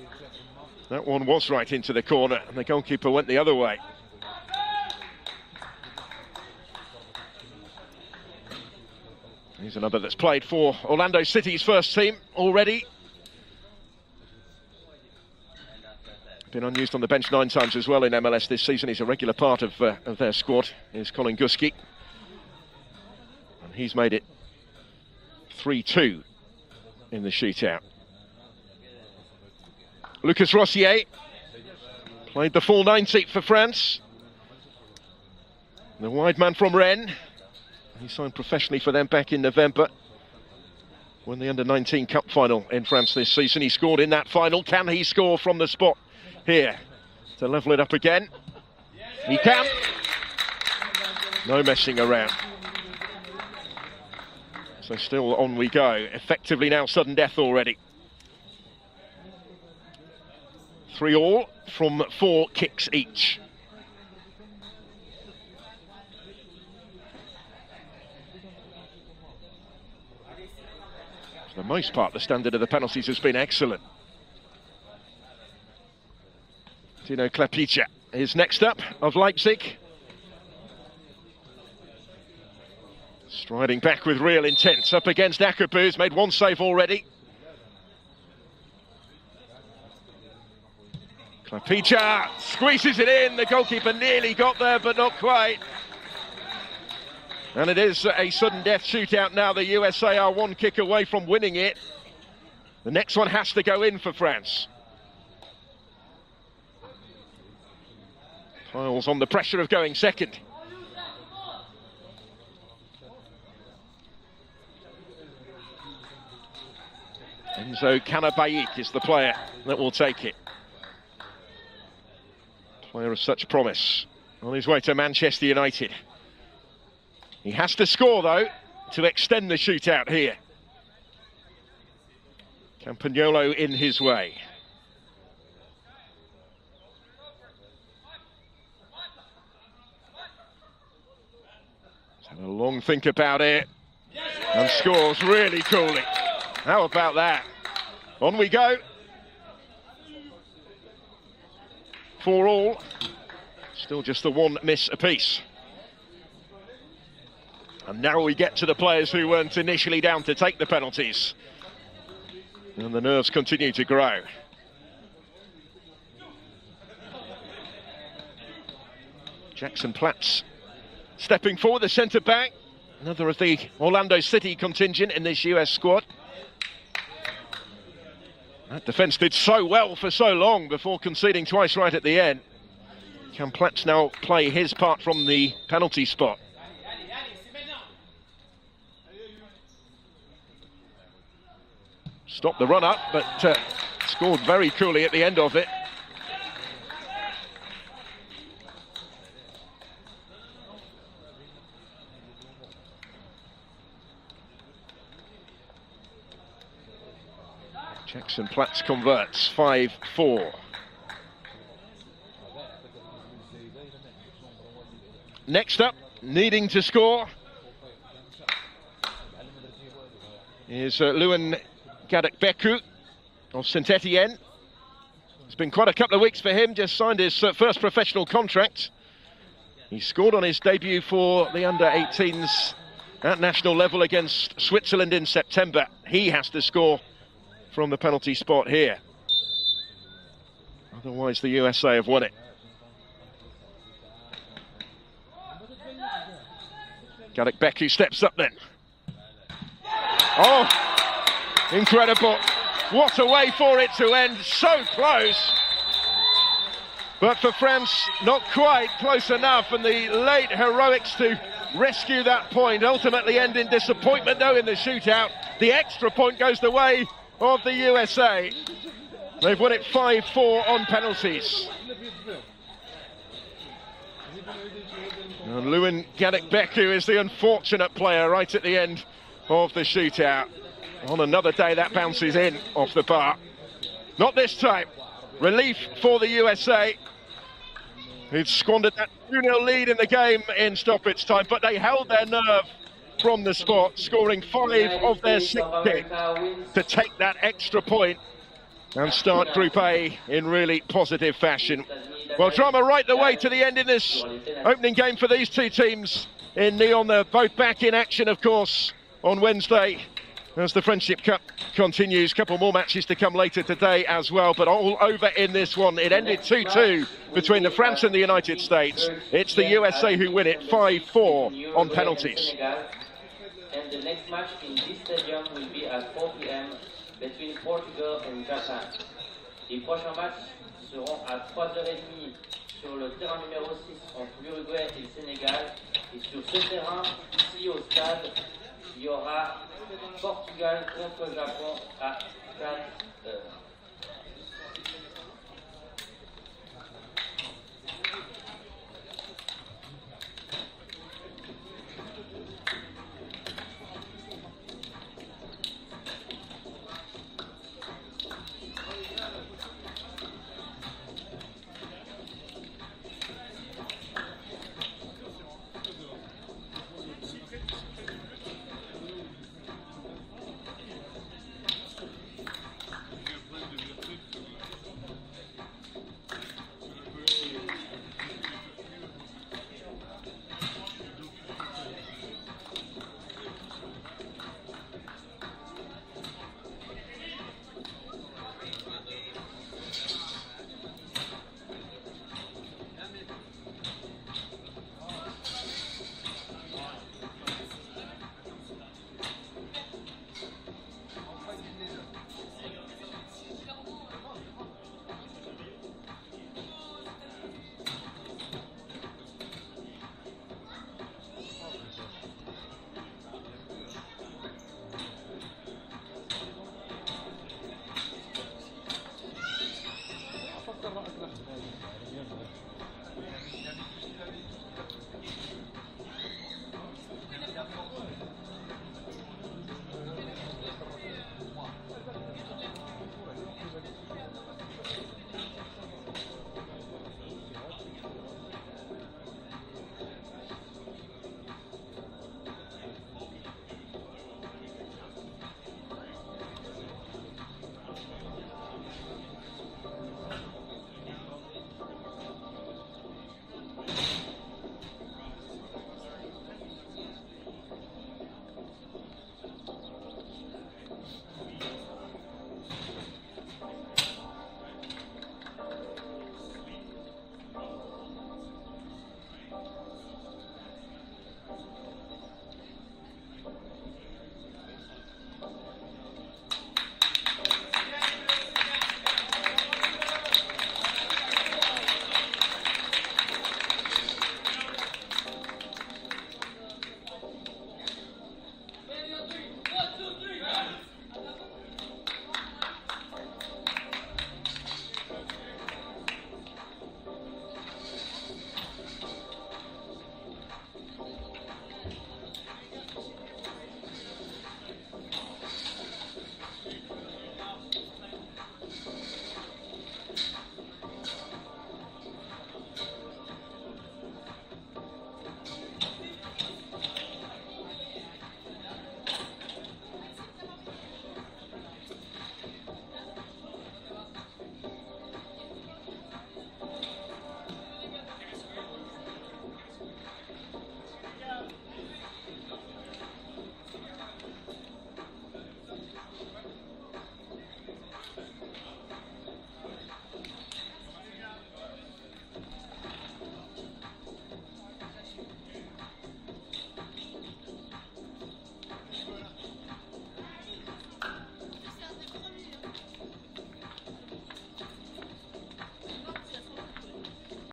That one was right into the corner, and the goalkeeper went the other way. Here's another that's played for Orlando City's first team already. Been unused on the bench 9 times as well in MLS this season. He's a regular part of their squad. Here's Colin Guski. And he's made it 3-2 in the shootout. Lucas Rossier played the full 90 for France. The wide man from Rennes. He signed professionally for them back in November. Won the Under-19 Cup final in France this season. He scored in that final. Can he score from the spot here to level it up again? He can. No messing around. So still on we go. Effectively now sudden death already. 3-3 from 4 kicks each. For the most part, the standard of the penalties has been excellent. Tino Klapicha is next up, of Leipzig. Striding back with real intent, up against Akabu, who's made 1 save already. Klapicha squeezes it in, the goalkeeper nearly got there, but not quite. And it is a sudden death shootout now. The USA are 1 kick away from winning it. The next one has to go in for France. Piles on the pressure of going second. Enzo Canabayik is the player that will take it. Player of such promise on his way to Manchester United. He has to score, though, to extend the shootout here. Campagnolo in his way. He's had a long think about it and scores really coolly. How about that? On we go. 4-4. Still just the 1 miss apiece. And now we get to the players who weren't initially down to take the penalties. And the nerves continue to grow. Jackson Platts stepping forward, the centre-back. Another of the Orlando City contingent in this US squad. That defence did so well for so long before conceding twice right at the end. Can Platts now play his part from the penalty spot? Stopped the run-up, but scored very coolly at the end of it. Jackson Platts converts, 5-4. Next up, needing to score, is Lewin Gadek-Beku of Saint-Etienne. It's been quite a couple of weeks for him, just signed his first professional contract. He scored on his debut for the under-18s at national level against Switzerland in September. He has to score from the penalty spot here. Otherwise, the USA have won it. Gadek-Beku steps up then. Oh! Incredible. What a way for it to end. So close. But for France, not quite close enough. And the late heroics to rescue that point ultimately end in disappointment, though, in the shootout. The extra point goes the way of the USA. They've won it 5-4 on penalties. And Lewin Gadek-Beku is the unfortunate player right at the end of the shootout. On another day, that bounces in off the bar. Not this time. Relief for the USA, who'd squandered that 2-0 lead in the game in stoppage time, but they held their nerve from the spot, scoring 5 of their 6 kicks to take that extra point and start Group A in really positive fashion. Well, drama right the way to the end in this opening game for these two teams in Lyon. They're both back in action, of course, on Wednesday as the Friendship Cup continues. Couple more matches to come later today as well, but all over in this one. It ended 2-2 between the France and the United States. It's the USA who win it 5-4 on penalties. And the next match in this stadium will be at 4 p.m. between Portugal and Japan. Les prochains matchs seront à 3h30 sur le terrain numéro 6 entre l'Uruguay et le Sénégal. Et sur ce terrain, ici au stade, il y aura Portugal contre Japon à 4